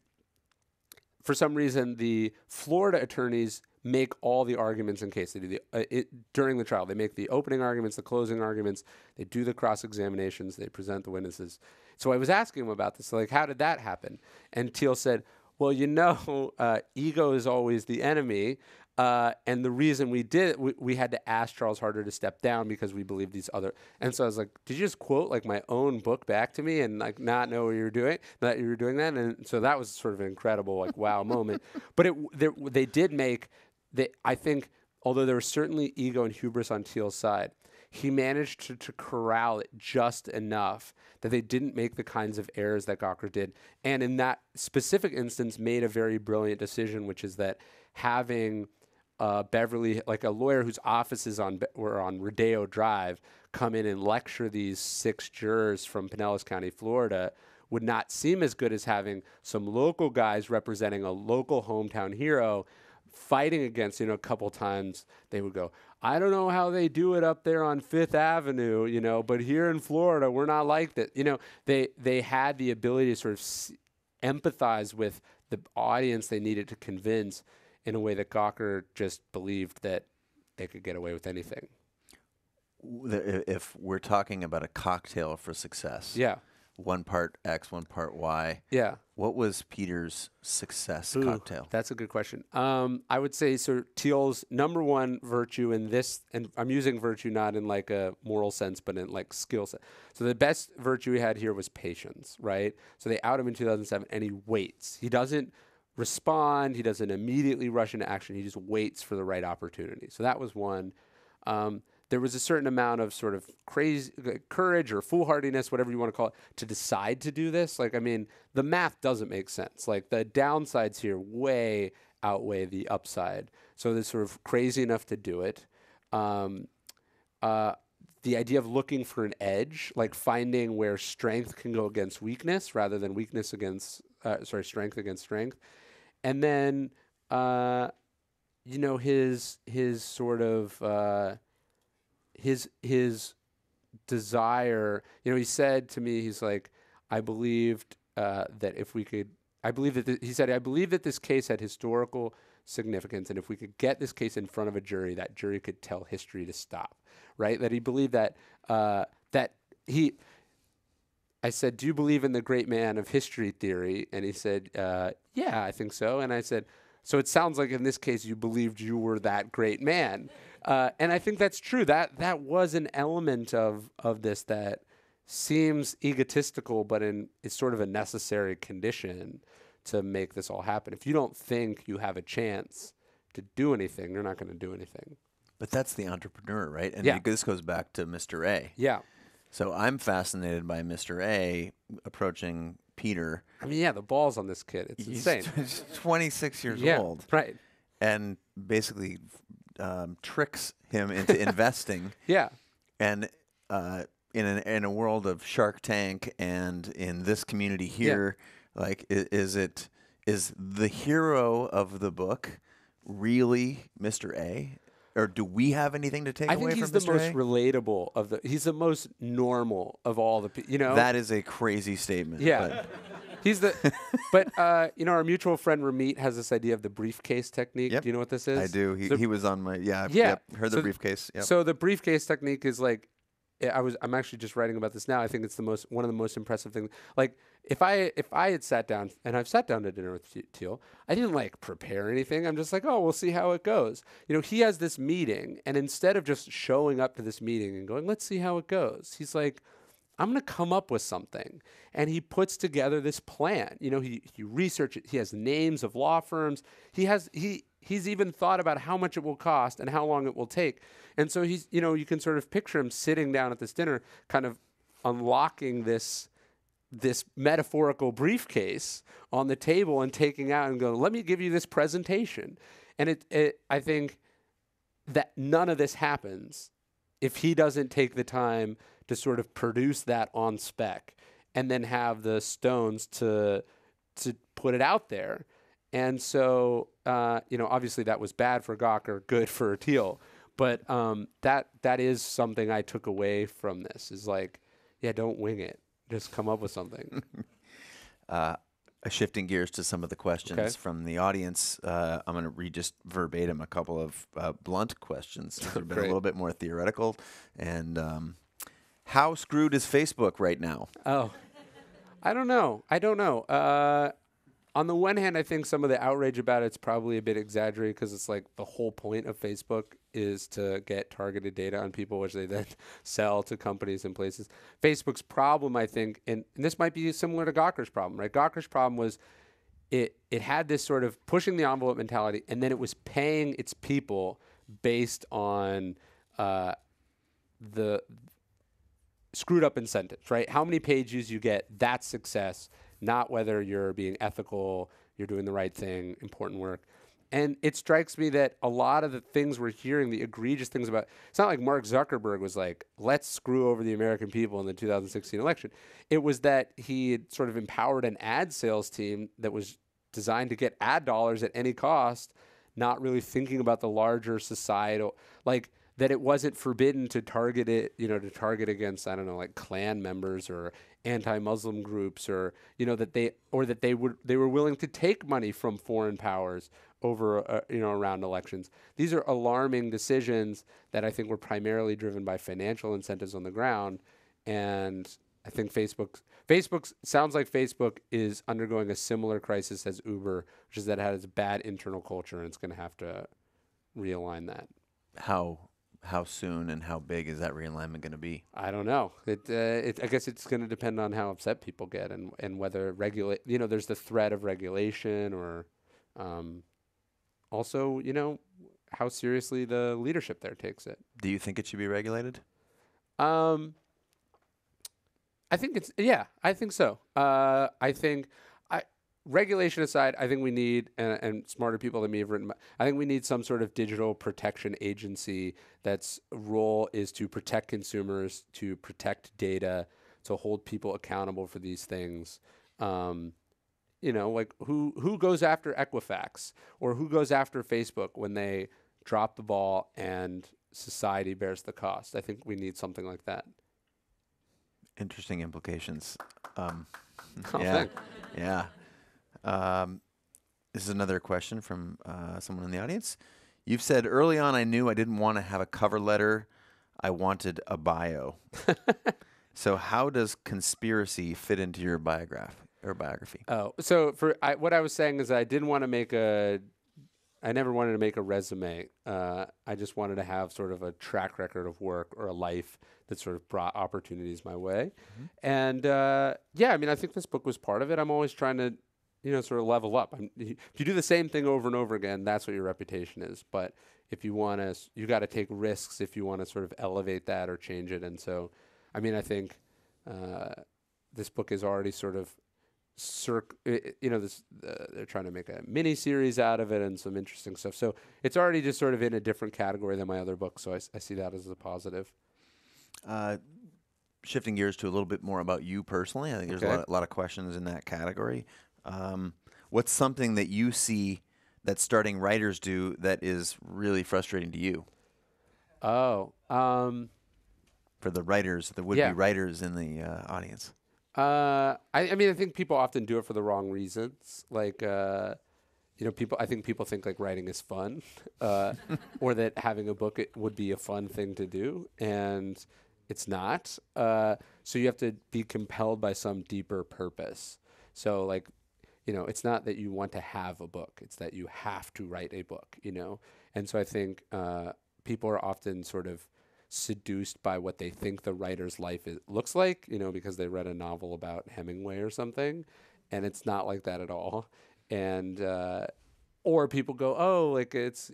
for some reason, the Florida attorneys make all the arguments in case. They do during the trial. They make the opening arguments, the closing arguments. They do the cross-examinations. They present the witnesses. So I was asking him about this, like, how did that happen? And Thiel said, well, ego is always the enemy. And the reason we had to ask Charles Harder to step down because we believe these other. And so I was like, did you just quote like my own book back to me and like not know what you were doing, that you were doing that? And so that was sort of an incredible like wow moment. But they did make, I think, although there was certainly ego and hubris on Thiel's side, he managed to corral it just enough that they didn't make the kinds of errors that Gawker did. And in that specific instance, made a very brilliant decision, which is that having Beverly, like a lawyer whose offices were on Rodeo Drive, come in and lecture these 6 jurors from Pinellas County, Florida, would not seem as good as having some local guys representing a local hometown hero fighting against, a couple times they would go, I don't know how they do it up there on Fifth Avenue, but here in Florida, we're not like that. They had the ability to sort of empathize with the audience they needed to convince in a way that Gawker just believed that they could get away with anything. If we're talking about a cocktail for success, Yeah. one part X, one part Y. Yeah. What was Peter's success cocktail? That's a good question. I would say Thiel's number one virtue in this, and I'm using virtue not in like a moral sense, but in like skill set. So the best virtue he had here was patience, right? So they out him in 2007 and he waits. He doesn't respond. He doesn't immediately rush into action. He just waits for the right opportunity. So that was one. There was a certain amount of sort of crazy courage or foolhardiness, whatever you want to call it, to decide to do this. Like, I mean, the math doesn't make sense. Like, the downsides here way outweigh the upside. So they're sort of crazy enough to do it. The idea of looking for an edge, like finding where strength can go against weakness rather than strength against strength. And then, his sort of, his desire, he said to me, he's like, I believed that if we could, I believe that, he said, I believe that this case had historical significance. And if we could get this case in front of a jury, that jury could tell history to stop, right? That he believed that, I said, do you believe in the great man of history theory? And he said, yeah, I think so. And I said, so it sounds like in this case you believed you were that great man. And I think that's true. That was an element of this that seems egotistical, but it's sort of a necessary condition to make this all happen. If you don't think you have a chance to do anything, you're not going to do anything. But that's the entrepreneur, right? And Yeah. this goes back to Mr. A. Yeah. So I'm fascinated by Mr. A approaching Peter. I mean, yeah, the balls on this kid. It's insane. He's 26 years Yeah, old. right. And basically tricks him into investing. Yeah. And in a world of Shark Tank and in this community here, like, is the hero of the book really Mr. A? Or do we have anything to take away from Mr. A? I think he's the most relatable of he's the most normal of all the people, That is a crazy statement. Yeah. He's but our mutual friend Ramit has this idea of the briefcase technique. Yep. Do you know what this is? I do. He was on my, Yeah. Yep, heard the briefcase. Yep. So the briefcase technique is like, I'm actually just writing about this now. I think it's one of the most impressive things. Like, if I had sat down, and I've sat down to dinner with Thiel, I didn't like prepare anything. I'm just like, oh, we'll see how it goes. He has this meeting, and instead of just showing up to this meeting and going, let's see how it goes, he's like, I'm going to come up with something. And he puts together this plan. He researches, he has names of law firms. He's even thought about how much it will cost and how long it will take. And so you can sort of picture him sitting down at this dinner, kind of unlocking this metaphorical briefcase on the table and taking out and going, let me give you this presentation. And I think that none of this happens if he doesn't take the time to sort of produce that on spec and then have the stones to put it out there. And so, obviously that was bad for Gawker, good for Thiel. But that is something I took away from this is like, yeah, don't wing it. Just come up with something. Shifting gears to some of the questions from the audience, I'm going to read just verbatim a couple of blunt questions. They've been a little bit more theoretical. And how screwed is Facebook right now? Oh, I don't know. On the one hand, I think some of the outrage about it's probably a bit exaggerated because it's like the whole point of Facebook is to get targeted data on people, which they then sell to companies and places. Facebook's problem, I think, and this might be similar to Gawker's problem, right? Gawker's problem was it had this sort of pushing the envelope mentality, and then it was paying its people based on the screwed up incentives, right? How many page views you get, that's success. Not whether you're being ethical, you're doing the right thing, important work. And it strikes me that a lot of the things we're hearing, the egregious things about, it's not like Mark Zuckerberg was like, let's screw over the American people in the 2016 election. It was that he had sort of empowered an ad sales team that was designed to get ad dollars at any cost, not really thinking about the larger societal, like that it wasn't forbidden to target it, to target against, I don't know, like Klan members or anti-Muslim groups, or that they were willing to take money from foreign powers over around elections. These are alarming decisions that I think were primarily driven by financial incentives on the ground, and I think Facebook sounds like Facebook is undergoing a similar crisis as Uber, which is that it has a bad internal culture and it's going to have to realign that. How soon and how big is that realignment going to be? I don't know. I guess it's going to depend on how upset people get and whether there's the threat of regulation or also, how seriously the leadership there takes it. Do you think it should be regulated? I think I think so. I think regulation aside, I think we need, and smarter people than me have written, I think we need some sort of digital protection agency that's role is to protect consumers, to protect data, to hold people accountable for these things. Like who goes after Equifax or who goes after Facebook when they drop the ball and society bears the cost? I think we need something like that. Interesting implications. Thanks. Yeah. This is another question from someone in the audience. You've said early on I knew I didn't want to have a cover letter. I wanted a bio. So how does conspiracy fit into your biography? Oh, so what I was saying is I never wanted to make a resume. I just wanted to have sort of a track record of work or a life that sort of brought opportunities my way. Mm-hmm. And I think this book was part of it. I'm always trying to sort of level up. If you do the same thing over and over again, that's what your reputation is. But if you want to, you got to take risks if you want to sort of elevate that or change it. And so, I think this book is already sort of, they're trying to make a mini series out of it and some interesting stuff. So it's already just sort of in a different category than my other books. So I see that as a positive. Shifting gears to a little bit more about you personally. I think there's a lot of questions in that category. What's something that you see that starting writers do that is really frustrating to you? For the writers, the would-be writers in the audience. I think people often do it for the wrong reasons. Like, I think people think like writing is fun, or that having a book would be a fun thing to do, and it's not. So you have to be compelled by some deeper purpose. So like, it's not that you want to have a book; it's that you have to write a book. And so I think people are often sort of seduced by what they think the writer's life looks like, because they read a novel about Hemingway or something, and it's not like that at all. And or people go, oh, like it's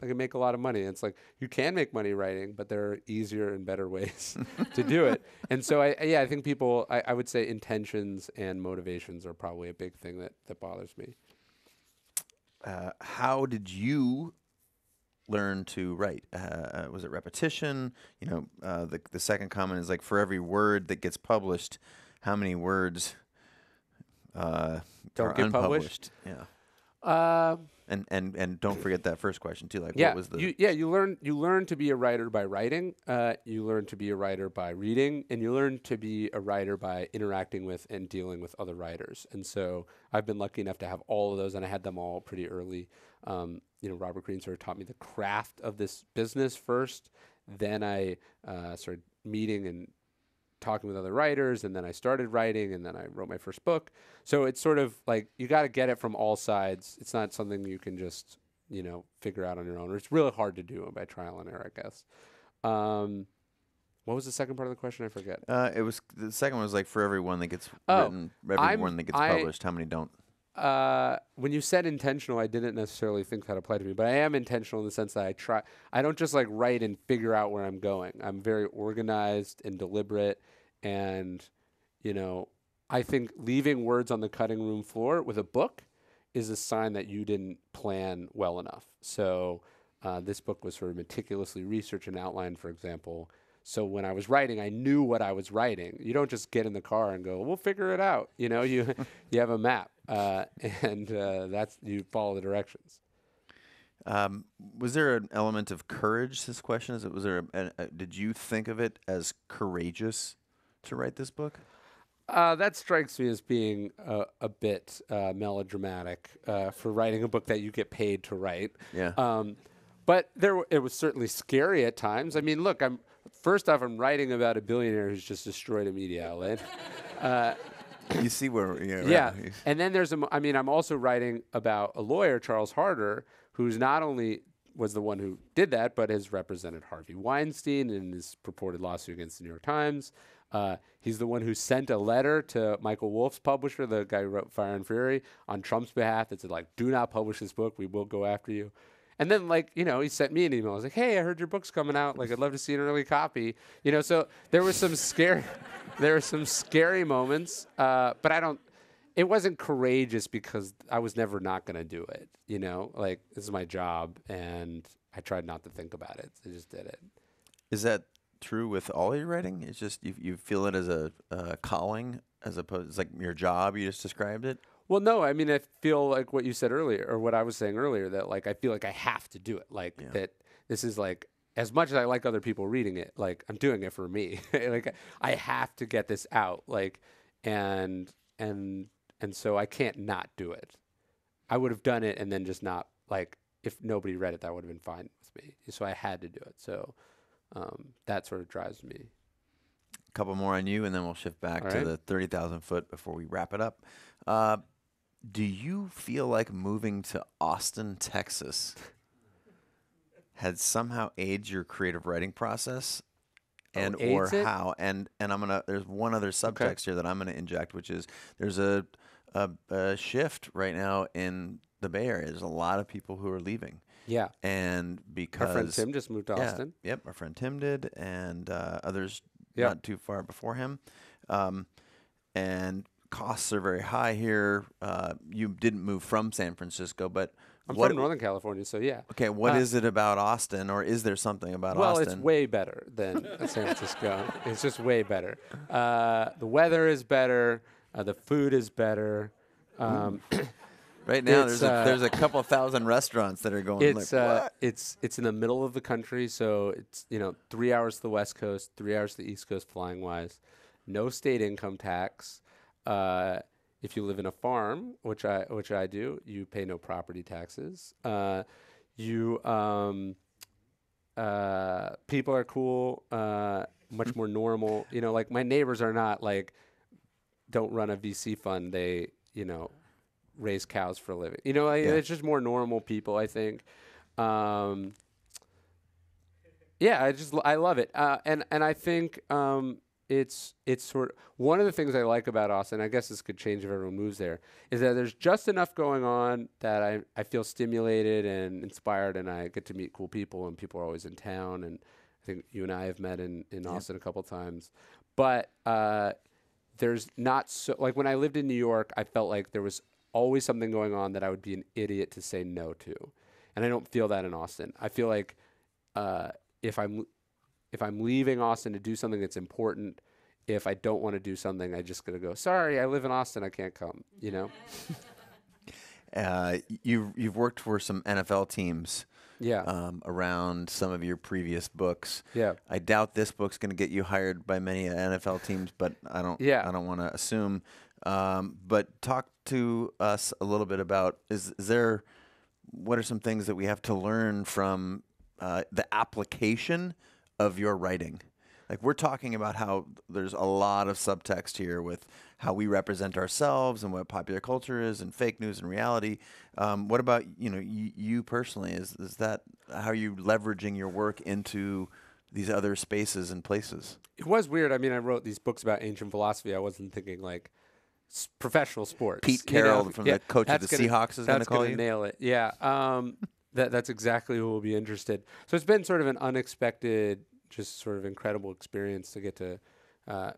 I can make a lot of money. And it's like, you can make money writing, but there are easier and better ways to do it. And so I think people, I would say intentions and motivations are probably a big thing that bothers me. How did you learn to write? Was it repetition? The second comment is like, for every word that gets published, how many words Don't are get unpublished? published? Yeah. And don't forget that first question too. Like, Yeah, what was the? you learn to be a writer by writing. You learn to be a writer by reading, and you learn to be a writer by interacting with and dealing with other writers. And so I've been lucky enough to have all of those, and I had them all pretty early. Robert Greene sort of taught me the craft of this business first. Then I started meeting and talking with other writers, and then I started writing, and then I wrote my first book. So it's sort of like, you got to get it from all sides. It's not something you can just, figure out on your own, or it's really hard to do by trial and error, I guess. What was the second part of the question? I forget. It was the second one was like, for everyone that gets written, every one that gets published, how many don't? When you said intentional, I didn't necessarily think that applied to me, but I am intentional in the sense that I don't just like write and figure out where I'm going. I'm very organized and deliberate. And, I think leaving words on the cutting room floor with a book is a sign that you didn't plan well enough. So, this book was sort of meticulously researched and outlined, for example. So when I was writing, I knew what I was writing. You don't just get in the car and go, we'll figure it out. You have a map, and that's, you follow the directions. Was there an element of courage? This question was there. Did you think of it as courageous to write this book? That strikes me as being a bit melodramatic for writing a book that you get paid to write. Yeah. But it was certainly scary at times. I mean, look, I'm writing about a billionaire who's just destroyed a media outlet. You see where? Yeah. And then I'm also writing about a lawyer, Charles Harder, who's not only was the one who did that, but has represented Harvey Weinstein in his purported lawsuit against the New York Times. He's the one who sent a letter to Michael Wolff's publisher, the guy who wrote Fire and Fury, on Trump's behalf that said, like, do not publish this book. We will go after you. And then, he sent me an email. I was like, hey, I heard your book's coming out. Like, I'd love to see an early copy. So there were some scary moments. But it wasn't courageous because I was never not going to do it. This is my job, and I tried not to think about it. I just did it. Is that true with all your writing? It's just you feel it as a calling, as opposed, it's like your job. You just described it. Well, no, I mean, I feel like what you said earlier, or what I was saying earlier, that I feel like I have to do it. That this is as much as I like other people reading it, I'm doing it for me. I have to get this out. And so I can't not do it. I would have done it and then just not, if nobody read it, that would have been fine with me. So I had to do it. So that sort of drives me. A couple more on you, and then we'll shift back to the 30,000 foot before we wrap it up. Do you feel like moving to Austin, Texas had somehow aged your creative writing process? And or how? And there's one other subtext here that I'm gonna inject, which is there's a shift right now in the Bay Area. There's a lot of people who are leaving. Yeah. And because our friend Tim just moved to Austin. Yep, our friend Tim did, and others not too far before him. And costs are very high here. You didn't move from San Francisco, but I'm from Northern California, so yeah. Okay, what is it about Austin, or is there something about Austin? Well, it's way better than San Francisco. It's just way better. The weather is better. The food is better. Right now, there's a couple thousand restaurants that are going. It's in the middle of the country, so it's 3 hours to the West Coast, 3 hours to the East Coast flying wise. No state income tax. If you live in a farm, which I do, you pay no property taxes. People are cool, much more normal. My neighbors are not don't run a VC fund. They raise cows for a living. It's just more normal people, I think. I love it. And I think it's sort of one of the things I like about Austin. I guess this could change if everyone moves there. Is that there's just enough going on that I feel stimulated and inspired, and I get to meet cool people, and people are always in town. And I think you and I have met in Austin a couple times, but there's not so like when I lived in New York, I felt like there was always something going on that I would be an idiot to say no to, and I don't feel that in Austin. I feel like if I'm leaving Austin to do something that's important, if I don't want to do something, I just gotta go, sorry, I live in Austin, I can't come, you know? You've worked for some NFL teams Yeah. around some of your previous books. Yeah. I doubt this book's going to get you hired by many NFL teams, but I don't want to assume. But talk to us a little bit about what are some things that we have to learn from the application of your writing? Like, we're talking about how there's a lot of subtext here with how we represent ourselves and what popular culture is and fake news and reality. What about, you personally? Is that how are you leveraging your work into these other spaces and places? It was weird. I mean, I wrote these books about ancient philosophy. I wasn't thinking like professional sports. Pete Carroll from the coach of the Seahawks is going to call you? That's going to nail it. Yeah. That's exactly who will be interested. So it's been sort of an unexpected, just sort of incredible experience to get to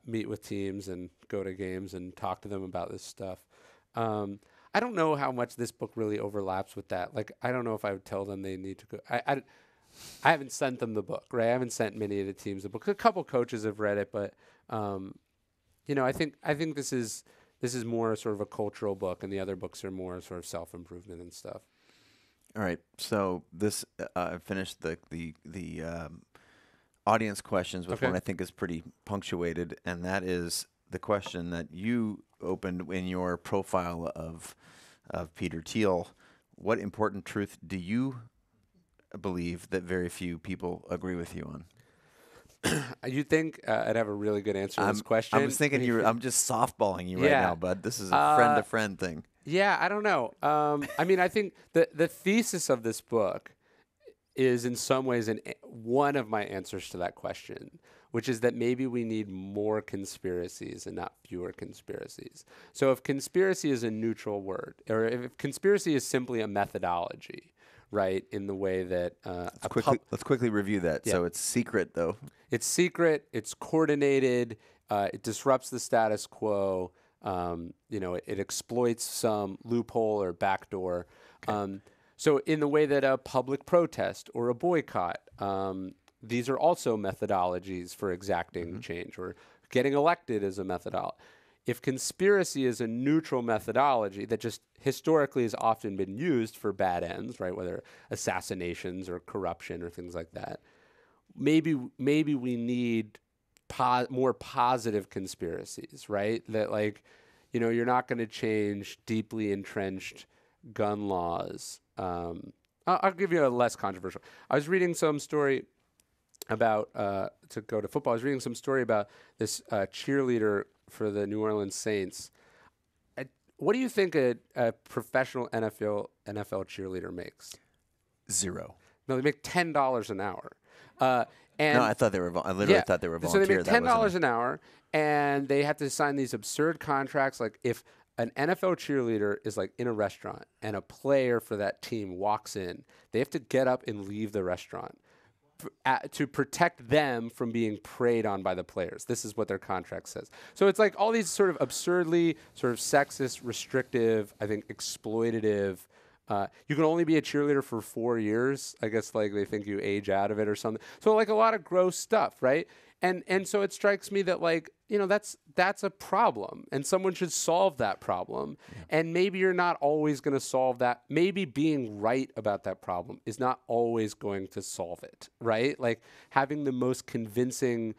meet with teams and go to games and talk to them about this stuff. I don't know how much this book really overlaps with that. Like, I don't know if I would tell them they need to go. I haven't sent them the book, right? I haven't sent many of the teams the book. A couple coaches have read it, but I think this is more sort of a cultural book, and the other books are more sort of self-improvement and stuff. All right. So this I finished the audience questions with one I think is pretty punctuated, and that is the question that you opened in your profile of Peter Thiel. What important truth do you believe that very few people agree with you on? You think I'd have a really good answer to this question? I was thinking I'm just softballing you right now, bud. This is a friend-to-friend thing. Yeah, I don't know. I mean, I think the thesis of this book is in some ways one of my answers to that question, which is that maybe we need more conspiracies and not fewer conspiracies. So if conspiracy is a neutral word, or if conspiracy is simply a methodology, right, in the way that let's quickly review that. Yeah. So it's secret, though. It's secret. It's coordinated. It disrupts the status quo. It exploits some loophole or backdoor. Okay. So in the way that a public protest or a boycott, these are also methodologies for exacting change, or getting elected is a methodology. If conspiracy is a neutral methodology that just historically has often been used for bad ends, right, whether assassinations or corruption or things like that, maybe we need more positive conspiracies, right? That, like, you're not going to change deeply entrenched gun laws. I'll give you a less controversial. I was reading some story about, to go to football, I was reading some story about this cheerleader for the New Orleans Saints. What do you think a professional NFL cheerleader makes? $0. No, they make $10 an hour. No, I thought they were. I literally thought they were volunteer. So they make $10 an hour, and they have to sign these absurd contracts. Like, if an NFL cheerleader is like in a restaurant and a player for that team walks in, they have to get up and leave the restaurant to protect them from being preyed on by the players. This is what their contract says. So it's like all these sort of absurdly sort of sexist, restrictive, I think exploitative. You can only be a cheerleader for 4 years. I guess, like, they think you age out of it or something. So, like, a lot of gross stuff, right? And so it strikes me that, like, that's a problem, and someone should solve that problem. Yeah. And maybe you're not always going to solve that. Maybe being right about that problem is not always going to solve it, right? Like, having the most convincing,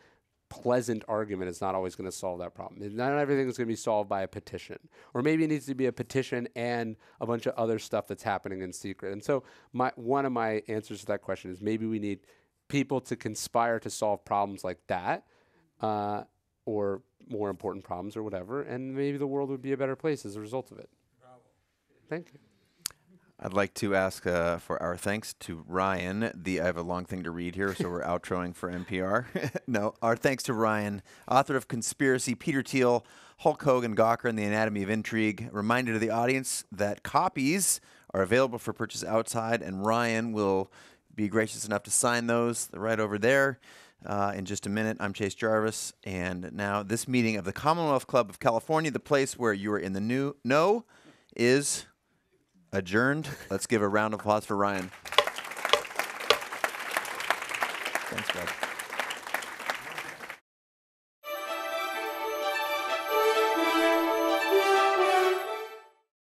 pleasant argument is not always going to solve that problem. Not everything is going to be solved by a petition, or maybe it needs to be a petition and a bunch of other stuff that's happening in secret. And so one of my answers to that question is maybe we need people to conspire to solve problems like that, or more important problems or whatever, and maybe the world would be a better place as a result of it. Bravo. Thank you. I'd like to ask for our thanks to Ryan. I have a long thing to read here, so we're outroing for NPR. No, our thanks to Ryan, author of Conspiracy, Peter Thiel, Hulk Hogan, Gawker, and the Anatomy of Intrigue. Reminder to the audience that copies are available for purchase outside, and Ryan will be gracious enough to sign those. They're right over there. In just a minute, I'm Chase Jarvis, and now this meeting of the Commonwealth Club of California, the place where you are in the know, is adjourned. Let's give a round of applause for Ryan.